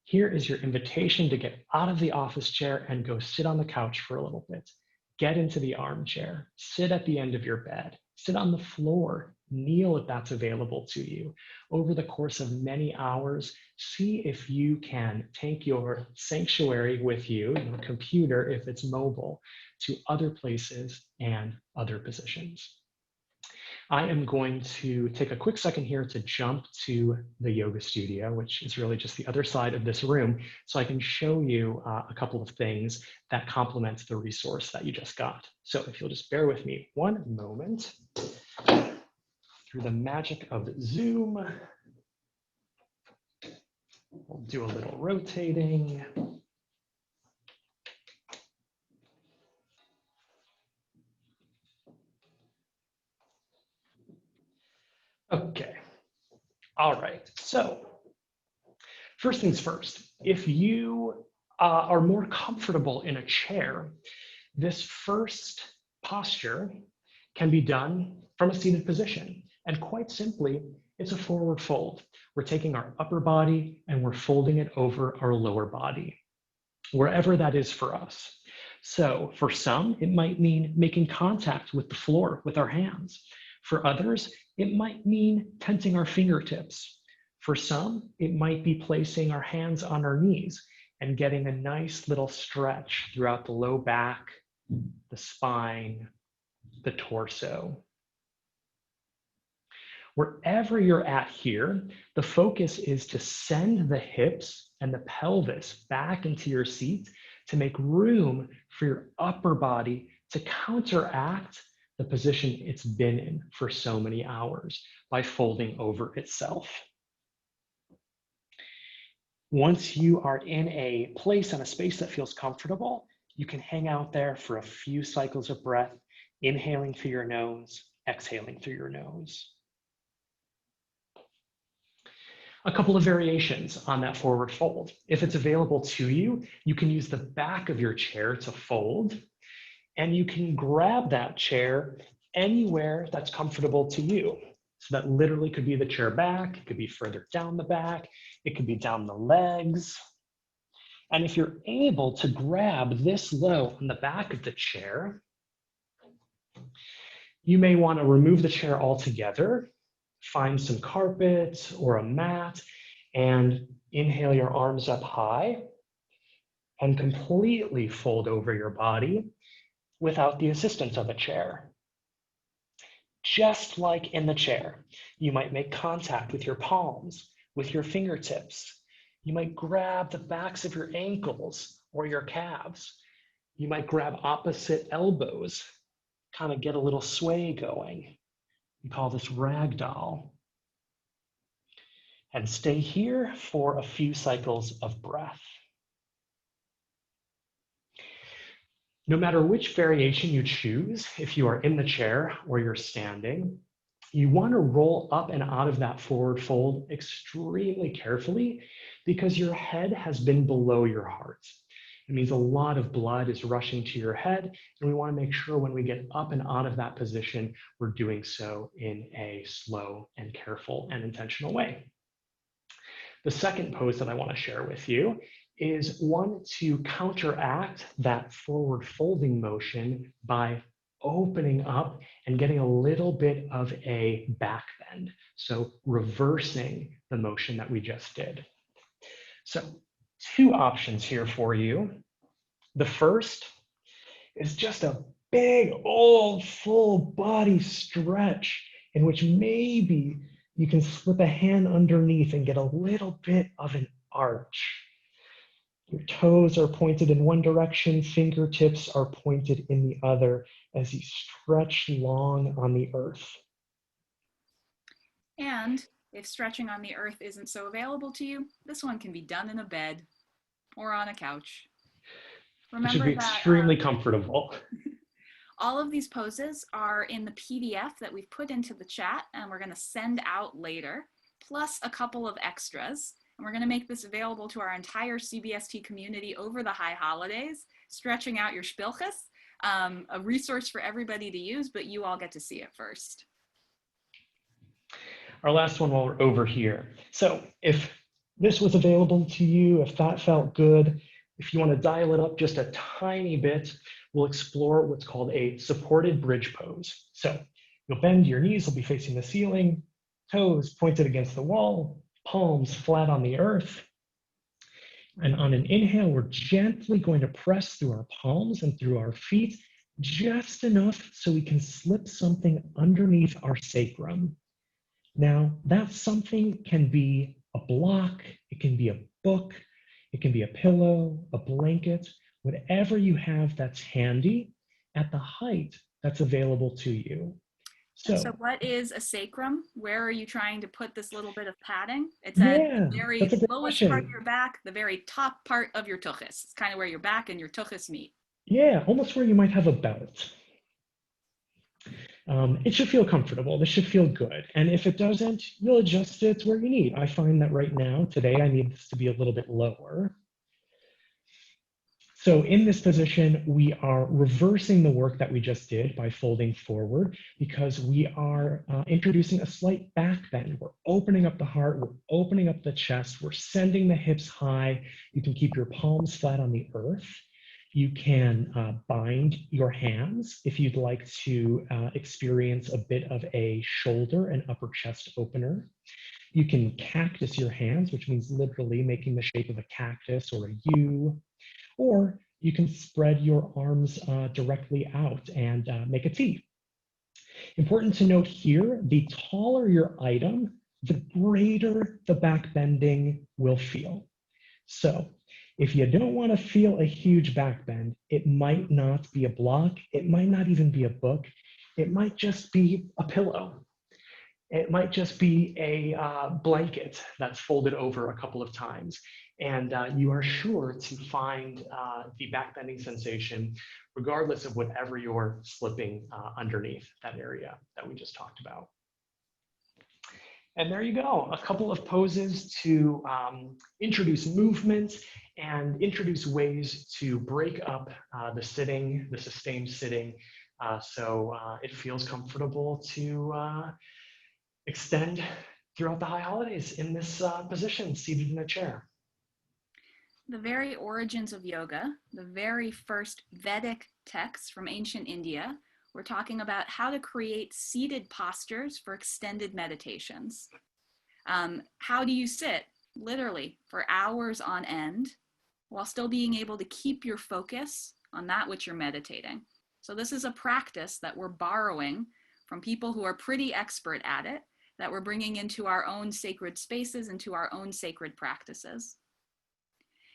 Here is your invitation to get out of the office chair and go sit on the couch for a little bit. Get into the armchair, sit at the end of your bed, sit on the floor, kneel if that's available to you. Over the course of many hours, see if you can take your sanctuary with you, your computer if it's mobile, to other places and other positions. I am going to take a quick second here to jump to the yoga studio, which is really just the other side of this room, so I can show you a couple of things that complement the resource that you just got. So if you'll just bear with me one moment, through the magic of Zoom, we'll do a little rotating. Okay. All right. So first things first, if you are more comfortable in a chair, this first posture can be done from a seated position. And quite simply, it's a forward fold. We're taking our upper body and we're folding it over our lower body, wherever that is for us. So for some, it might mean making contact with the floor with our hands. For others, it might mean tensing our fingertips. For some, it might be placing our hands on our knees and getting a nice little stretch throughout the low back, the spine, the torso. Wherever you're at here, the focus is to send the hips and the pelvis back into your seat to make room for your upper body to counteract the position it's been in for so many hours by folding over itself. Once you are in a place and a space that feels comfortable, you can hang out there for a few cycles of breath, inhaling through your nose, exhaling through your nose. A couple of variations on that forward fold. If it's available to you, you can use the back of your chair to fold, and you can grab that chair anywhere that's comfortable to you. So that literally could be the chair back, it could be further down the back, it could be down the legs. And if you're able to grab this low on the back of the chair, you may want to remove the chair altogether, find some carpet or a mat, and inhale your arms up high and completely fold over your body without the assistance of a chair. Just like in the chair, you might make contact with your palms, with your fingertips. You might grab the backs of your ankles or your calves. You might grab opposite elbows, kind of get a little sway going. We call this ragdoll. And stay here for a few cycles of breath. No matter which variation you choose, if you are in the chair or you're standing, you want to roll up and out of that forward fold extremely carefully because your head has been below your heart. It means a lot of blood is rushing to your head, and we want to make sure when we get up and out of that position, we're doing so in a slow and careful and intentional way. The second pose that I want to share with you is one to counteract that forward folding motion by opening up and getting a little bit of a back bend. So reversing the motion that we just did. So two options here for you. The first is just a big old full body stretch in which maybe you can slip a hand underneath and get a little bit of an arch. Your toes are pointed in one direction, fingertips are pointed in the other as you stretch long on the earth. And if stretching on the earth isn't so available to you, this one can be done in a bed or on a couch. Remember, it should be extremely comfortable. All of these poses are in the PDF that we've put into the chat and we're going to send out later, plus a couple of extras. And we're going to make this available to our entire CBST community over the high holidays, stretching out your spilchus, a resource for everybody to use, but you all get to see it first. Our last one while we're over here. So if this was available to you, if that felt good, if you want to dial it up just a tiny bit, we'll explore what's called a supported bridge pose. So you'll bend your knees, will be facing the ceiling, toes pointed against the wall, palms flat on the earth. And on an inhale, we're gently going to press through our palms and through our feet, just enough so we can slip something underneath our sacrum. Now, that something can be a block, it can be a book, it can be a pillow, a blanket, whatever you have that's handy at the height that's available to you. So what is a sacrum? Where are you trying to put this little bit of padding? It's at the very lowest part of your back, the very top part of your tuchus. It's kind of where your back and your tuchus meet. Yeah, almost where you might have a belt. It should feel comfortable. This should feel good. And if it doesn't, you'll adjust it to where you need. I find that right now, today, I need this to be a little bit lower. So in this position, we are reversing the work that we just did by folding forward because we are introducing a slight back bend. We're opening up the heart, we're opening up the chest, we're sending the hips high. You can keep your palms flat on the earth. You can bind your hands if you'd like to experience a bit of a shoulder and upper chest opener. You can cactus your hands, which means literally making the shape of a cactus or a U. Or you can spread your arms directly out and make a T. Important to note here, the taller your item, the greater the back bending will feel. So if you don't want to feel a huge back bend, it might not be a block, it might not even be a book, it might just be a pillow. It might just be a blanket that's folded over a couple of times. And you are sure to find the backbending sensation, regardless of whatever you're slipping underneath that area that we just talked about. And there you go, a couple of poses to introduce movement and introduce ways to break up the sitting, the sustained sitting, so it feels comfortable to extend throughout the high holidays in this position, seated in a chair. The very origins of yoga, the very first Vedic texts from ancient India, we're talking about how to create seated postures for extended meditations. How do you sit, literally, for hours on end, while still being able to keep your focus on that which you're meditating? So this is a practice that we're borrowing from people who are pretty expert at it, that we're bringing into our own sacred spaces, into our own sacred practices.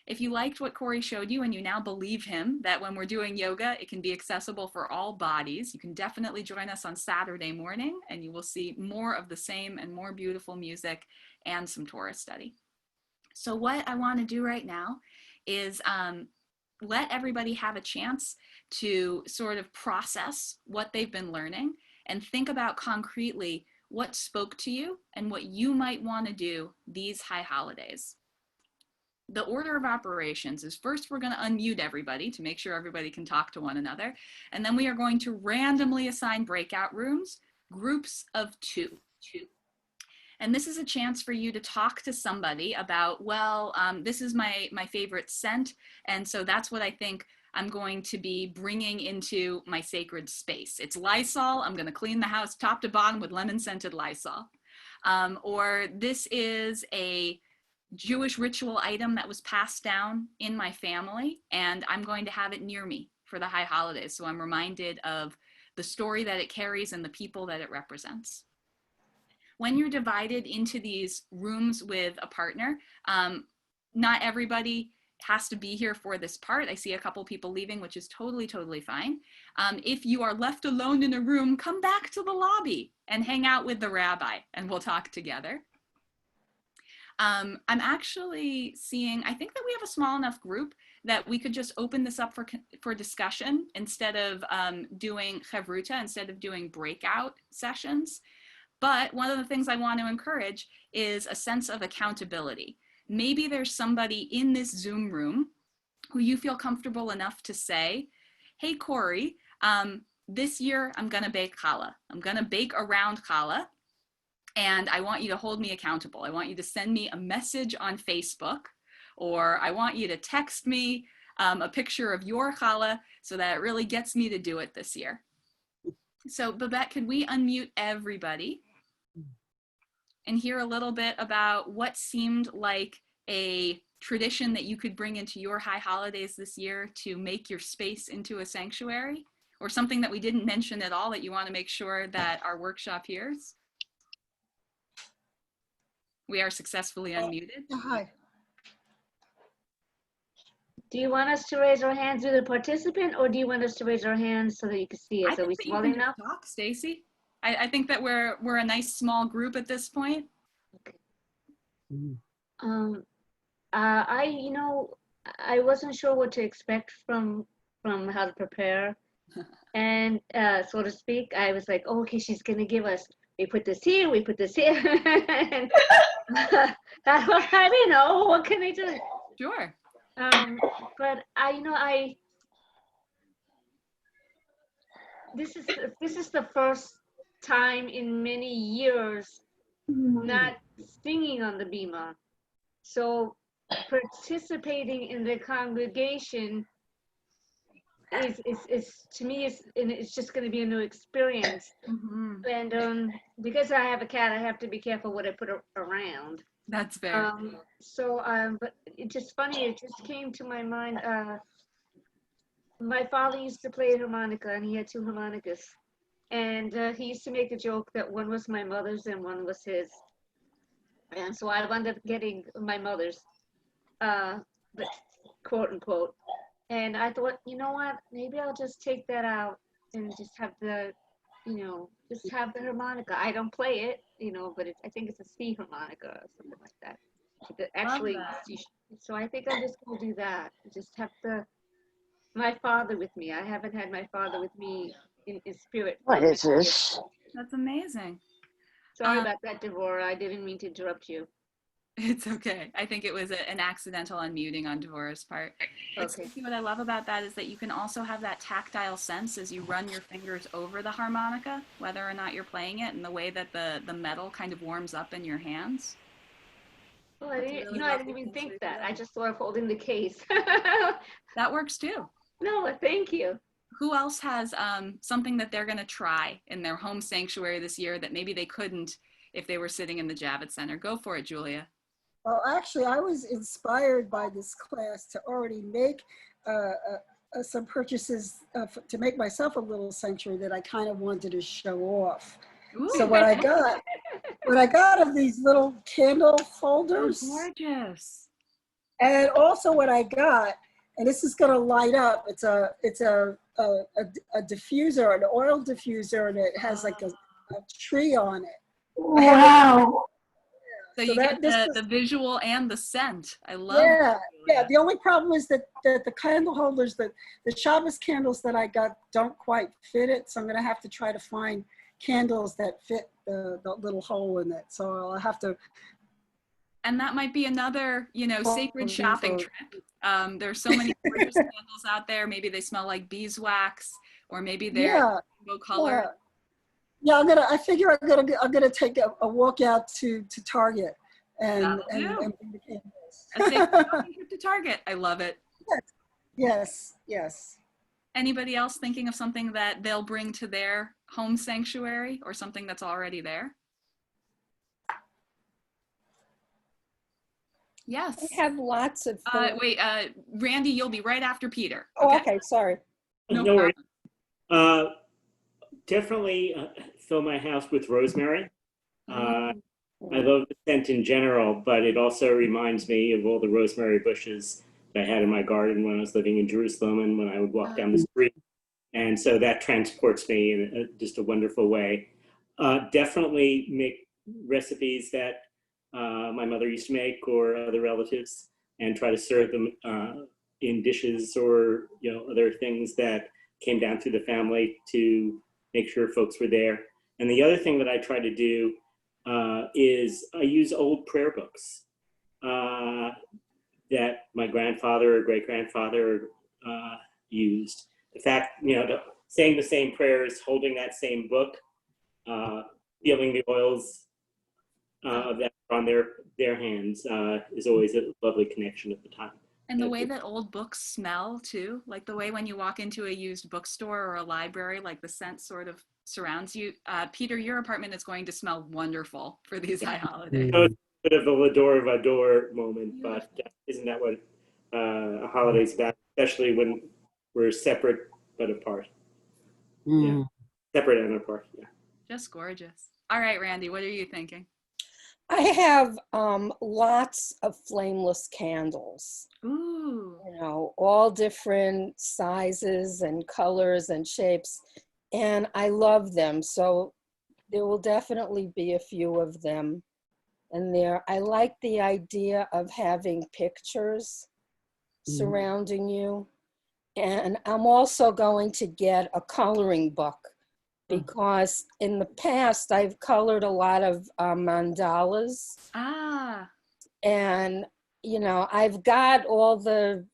If you liked what Corey showed you and you now believe him that when we're doing yoga, it can be accessible for all bodies, you can definitely join us on Saturday morning and you will see more of the same and more beautiful music and some Torah study. So what I want to do right now is let everybody have a chance to sort of process what they've been learning and think about concretely what spoke to you and what you might want to do these high holidays. The order of operations is first we're going to unmute everybody to make sure everybody can talk to one another. And then we are going to randomly assign breakout rooms, groups of two. And this is a chance for you to talk to somebody about, well, this is my favorite scent. And so that's what I think I'm going to be bringing into my sacred space. It's Lysol. I'm going to clean the house top to bottom with lemon scented Lysol. Or this is a Jewish ritual item that was passed down in my family, and I'm going to have it near me for the high holidays. So I'm reminded of the story that it carries and the people that it represents. When you're divided into these rooms with a partner, not everybody has to be here for this part. I see a couple people leaving, which is totally fine. If you are left alone in a room, come back to the lobby and hang out with the rabbi and we'll talk together. I'm actually seeing, I think that we have a small enough group that we could just open this up for discussion instead of doing chavruta, instead of doing breakout sessions. But one of the things I want to encourage is a sense of accountability. Maybe there's somebody in this Zoom room who you feel comfortable enough to say, hey, Corey, this year I'm going to bake challah. I'm going to bake around challah. And I want you to hold me accountable. I want you to send me a message on Facebook, or I want you to text me a picture of your challah so that it really gets me to do it this year. So Babette, could we unmute everybody and hear a little bit about what seemed like a tradition that you could bring into your high holidays this year to make your space into a sanctuary, or something that we didn't mention at all that you want to make sure that our workshop hears? We are successfully unmuted. Hi. Do you want us to raise our hands with a participant, or do you want us to raise our hands so that you can see us? Are we small enough? Talk, Stacy. I think that we're a nice small group at this point. Okay. I wasn't sure what to expect from how to prepare. And so to speak, I was like, oh, okay, she's gonna give us. We put this here. We put this here. And I didn't know what can I do. Sure. But this is the first time in many years not singing on the bima. So participating in the congregation is to me it's just going to be a new experience. And because I have a cat, I have to be careful what I put around. That's fair. But it's just funny. It just came to my mind. My father used to play harmonica, and he had 2 harmonicas. And he used to make a joke that one was my mother's and one was his. And so I wound up getting my mother's, but quote unquote. And I thought, you know what? Maybe I'll just take that out and just have just have the harmonica. I don't play it, but I think it's a C harmonica or something like that. Actually, so I think I'm just going to do that. Just have my father with me. I haven't had my father with me in spirit. What is this? That's amazing. Sorry about that, Devorah. I didn't mean to interrupt you. It's okay. I think it was an accidental unmuting on Devorah's part. But Okay. what I love about that is that you can also have that tactile sense as you run your fingers over the harmonica, whether or not you're playing it, and the way that the metal kind of warms up in your hands. Oh, I didn't even think that. I just thought of holding the case. That works too. No, thank you. Who else has something that they're going to try in their home sanctuary this year that maybe they couldn't if they were sitting in the Javits Center? Go for it, Julia. Well, actually, I was inspired by this class to already make some purchases to make myself a little sanctuary that I kind of wanted to show off. Ooh. So what I got of these little candle holders. Oh, gorgeous. And also what I got, and this is going to light up. It's a diffuser, an oil diffuser, and it has like a tree on it. Wow. So you get the visual and the scent. I love it. Yeah. The only problem is that the candle holders, the Shabbos candles that I got don't quite fit it. So I'm going to have to try to find candles that fit the little hole in it. So I'll have to. And that might be another, sacred shopping trip. There's so many gorgeous candles out there. Maybe they smell like beeswax, or maybe they're rainbow color. Yeah, I figure I'm gonna take a walk out to Target and bring the candles. A safe shopping trip to Target. I love it. Yes. Anybody else thinking of something that they'll bring to their home sanctuary or something that's already there? Yes. I have lots of. Wait, Randy, you'll be right after Peter. Oh, okay. Sorry. No worries. Definitely fill my house with rosemary. I love the scent in general, but it also reminds me of all the rosemary bushes that I had in my garden when I was living in Jerusalem and when I would walk down the street. And so that transports me in just a wonderful way. Definitely make recipes that my mother used to make or other relatives and try to serve them in dishes or other things that came down through the family to make sure folks were there. And the other thing that I try to do is I use old prayer books that my grandfather or great-grandfather used. In fact, saying the same prayers, holding that same book, feeling the oils that are on their hands is always a lovely connection at the time. And the way that old books smell too, like the way when you walk into a used bookstore or a library, like the scent sort of surrounds you. Peter, your apartment is going to smell wonderful for these high holidays. It's a bit of the Lador Vador moment, but isn't that what a holiday's about, especially when we're separate but apart? Yeah, separate and apart, yeah. Just gorgeous. All right, Randy, what are you thinking? I have lots of flameless candles. Ooh. All different sizes and colors and shapes. And I love them. So there will definitely be a few of them in there. I like the idea of having pictures surrounding you. And I'm also going to get a coloring book because in the past I've colored a lot of mandalas. And, you know, I've got all the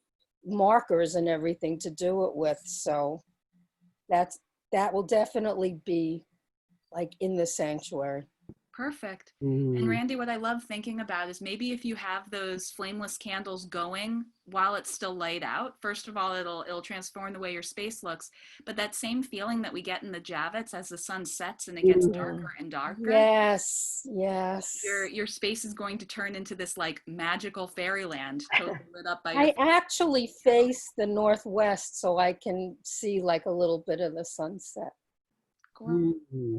markers and everything to do it with. So that will definitely be like in the sanctuary. Perfect. And Randy, what I love thinking about is maybe if you have those flameless candles going while it's still light out, first of all, it'll transform the way your space looks. But that same feeling that we get in the Javits as the sun sets and it gets darker and darker. Yes, yes. Your space is going to turn into this like magical fairyland, totally lit up by I actually face the northwest so I can see like a little bit of the sunset. Yeah.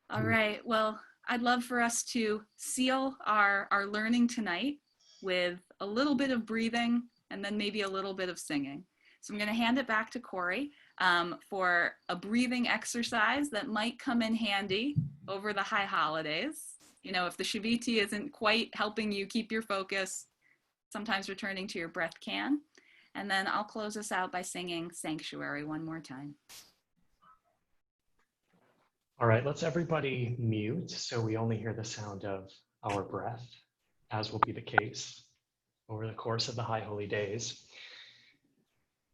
All right. Well, I'd love for us to seal our learning tonight with a little bit of breathing and then maybe a little bit of singing. So I'm going to hand it back to Corey for a breathing exercise that might come in handy over the high holidays. You know, if the Shaviti isn't quite helping you keep your focus, sometimes returning to your breath can. And then I'll close us out by singing Sanctuary one more time. All right, let's everybody mute so we only hear the sound of our breath, as will be the case over the course of the High Holy Days.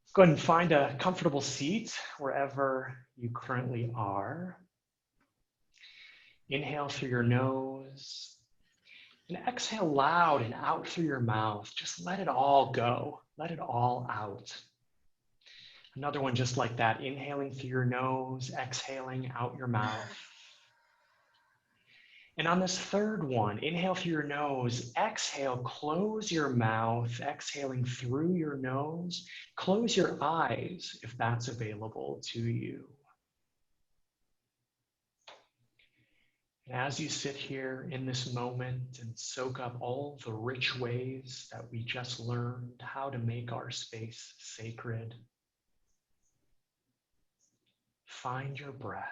Let's go ahead and find a comfortable seat wherever you currently are. Inhale through your nose and exhale loud and out through your mouth. Just let it all go. Let it all out. Another one just like that, inhaling through your nose, exhaling out your mouth. And on this third one, inhale through your nose, exhale, close your mouth, exhaling through your nose. Close your eyes if that's available to you. And as you sit here in this moment and soak up all the rich ways that we just learned how to make our space sacred, find your breath.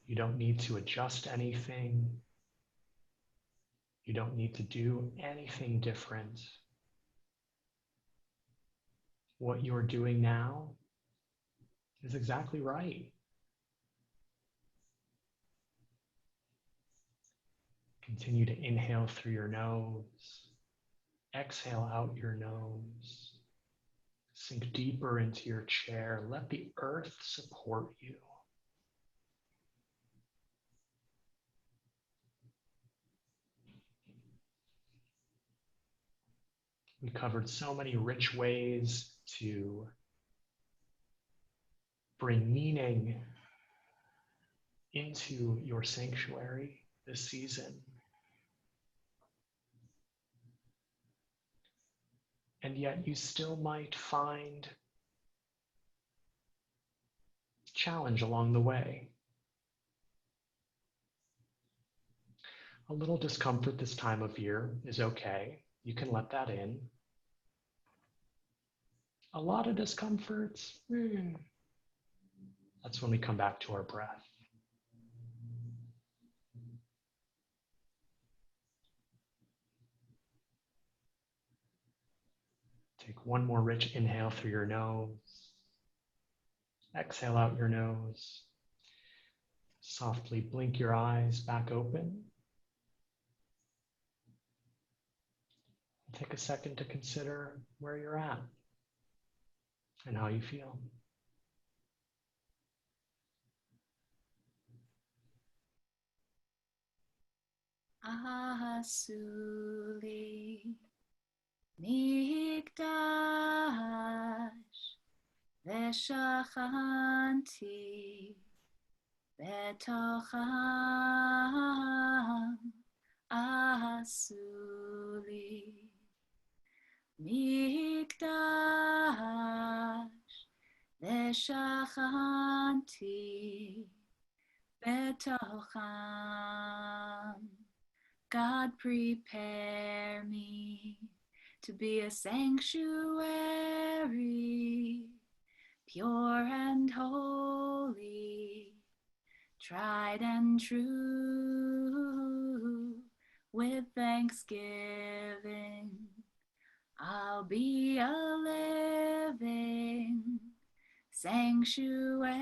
You don't need to adjust anything. You don't need to do anything different. What you're doing now is exactly right. Continue to inhale through your nose, exhale out your nose. Sink deeper into your chair. Let the earth support you. We covered so many rich ways to bring meaning into your sanctuary this season. And yet you still might find challenge along the way. A little discomfort this time of year is okay. You can let that in. A lot of discomfort, that's when we come back to our breath. Take one more rich inhale through your nose. Exhale out your nose. Softly blink your eyes back open. Take a second to consider where you're at and how you feel. Asuli Mikdash Veshachanti Betocham Asuli Mikdash Veshachanti Betocham. God, prepare me to be a sanctuary, pure and holy, tried and true, With thanksgiving, I'll be a living sanctuary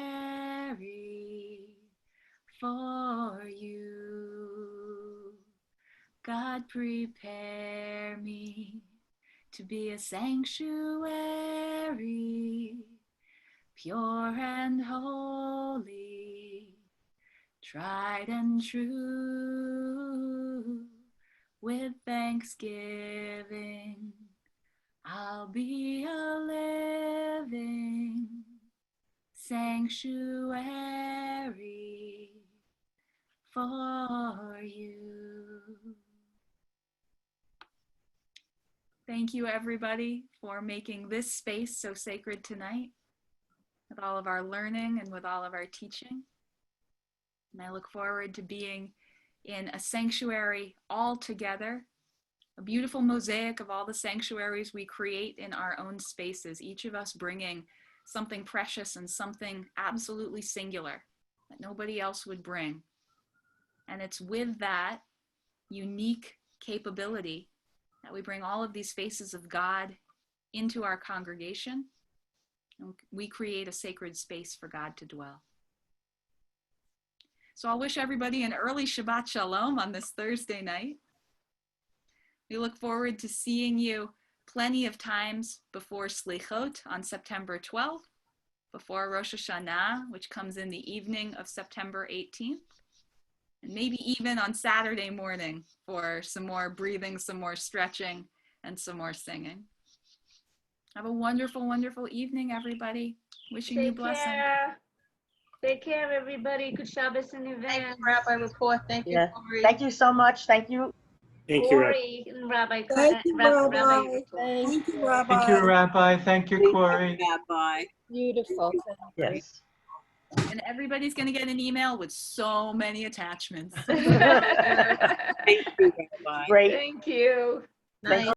for you. God, prepare me to be a sanctuary, pure and holy, tried and true. With thanksgiving, I'll be a living sanctuary for you. Thank you, everybody, for making this space so sacred tonight, with all of our learning and with all of our teaching. And I look forward to being in a sanctuary all together, a beautiful mosaic of all the sanctuaries we create in our own spaces, each of us bringing something precious and something absolutely singular that nobody else would bring. And it's with that unique capability that we bring all of these faces of God into our congregation, and we create a sacred space for God to dwell. So I'll wish everybody an early Shabbat Shalom on this Thursday night. We look forward to seeing you plenty of times before Slichot on September 12th, before Rosh Hashanah, which comes in the evening of September 18th, and maybe even on Saturday morning for some more breathing, some more stretching, and some more singing. Have a wonderful, wonderful evening, everybody. Wishing you blessing. Take care, everybody. Good Shabbos in advance. Thank you, Rabbi Rapport. Thank you, Yeah. Corey. Thank you so much. Thank you. Thank you, Rabbi. Corey and Rabbi. Thank you, Rabbi. Rapport. Thank you, you. Rabbi. Thank you, Rabbi. Thank you, Corey. Rabbi. Beautiful. Thank you. Yes. And everybody's going to get an email with so many attachments. Thank you, Rabbi. Great. Thank you. Thank you.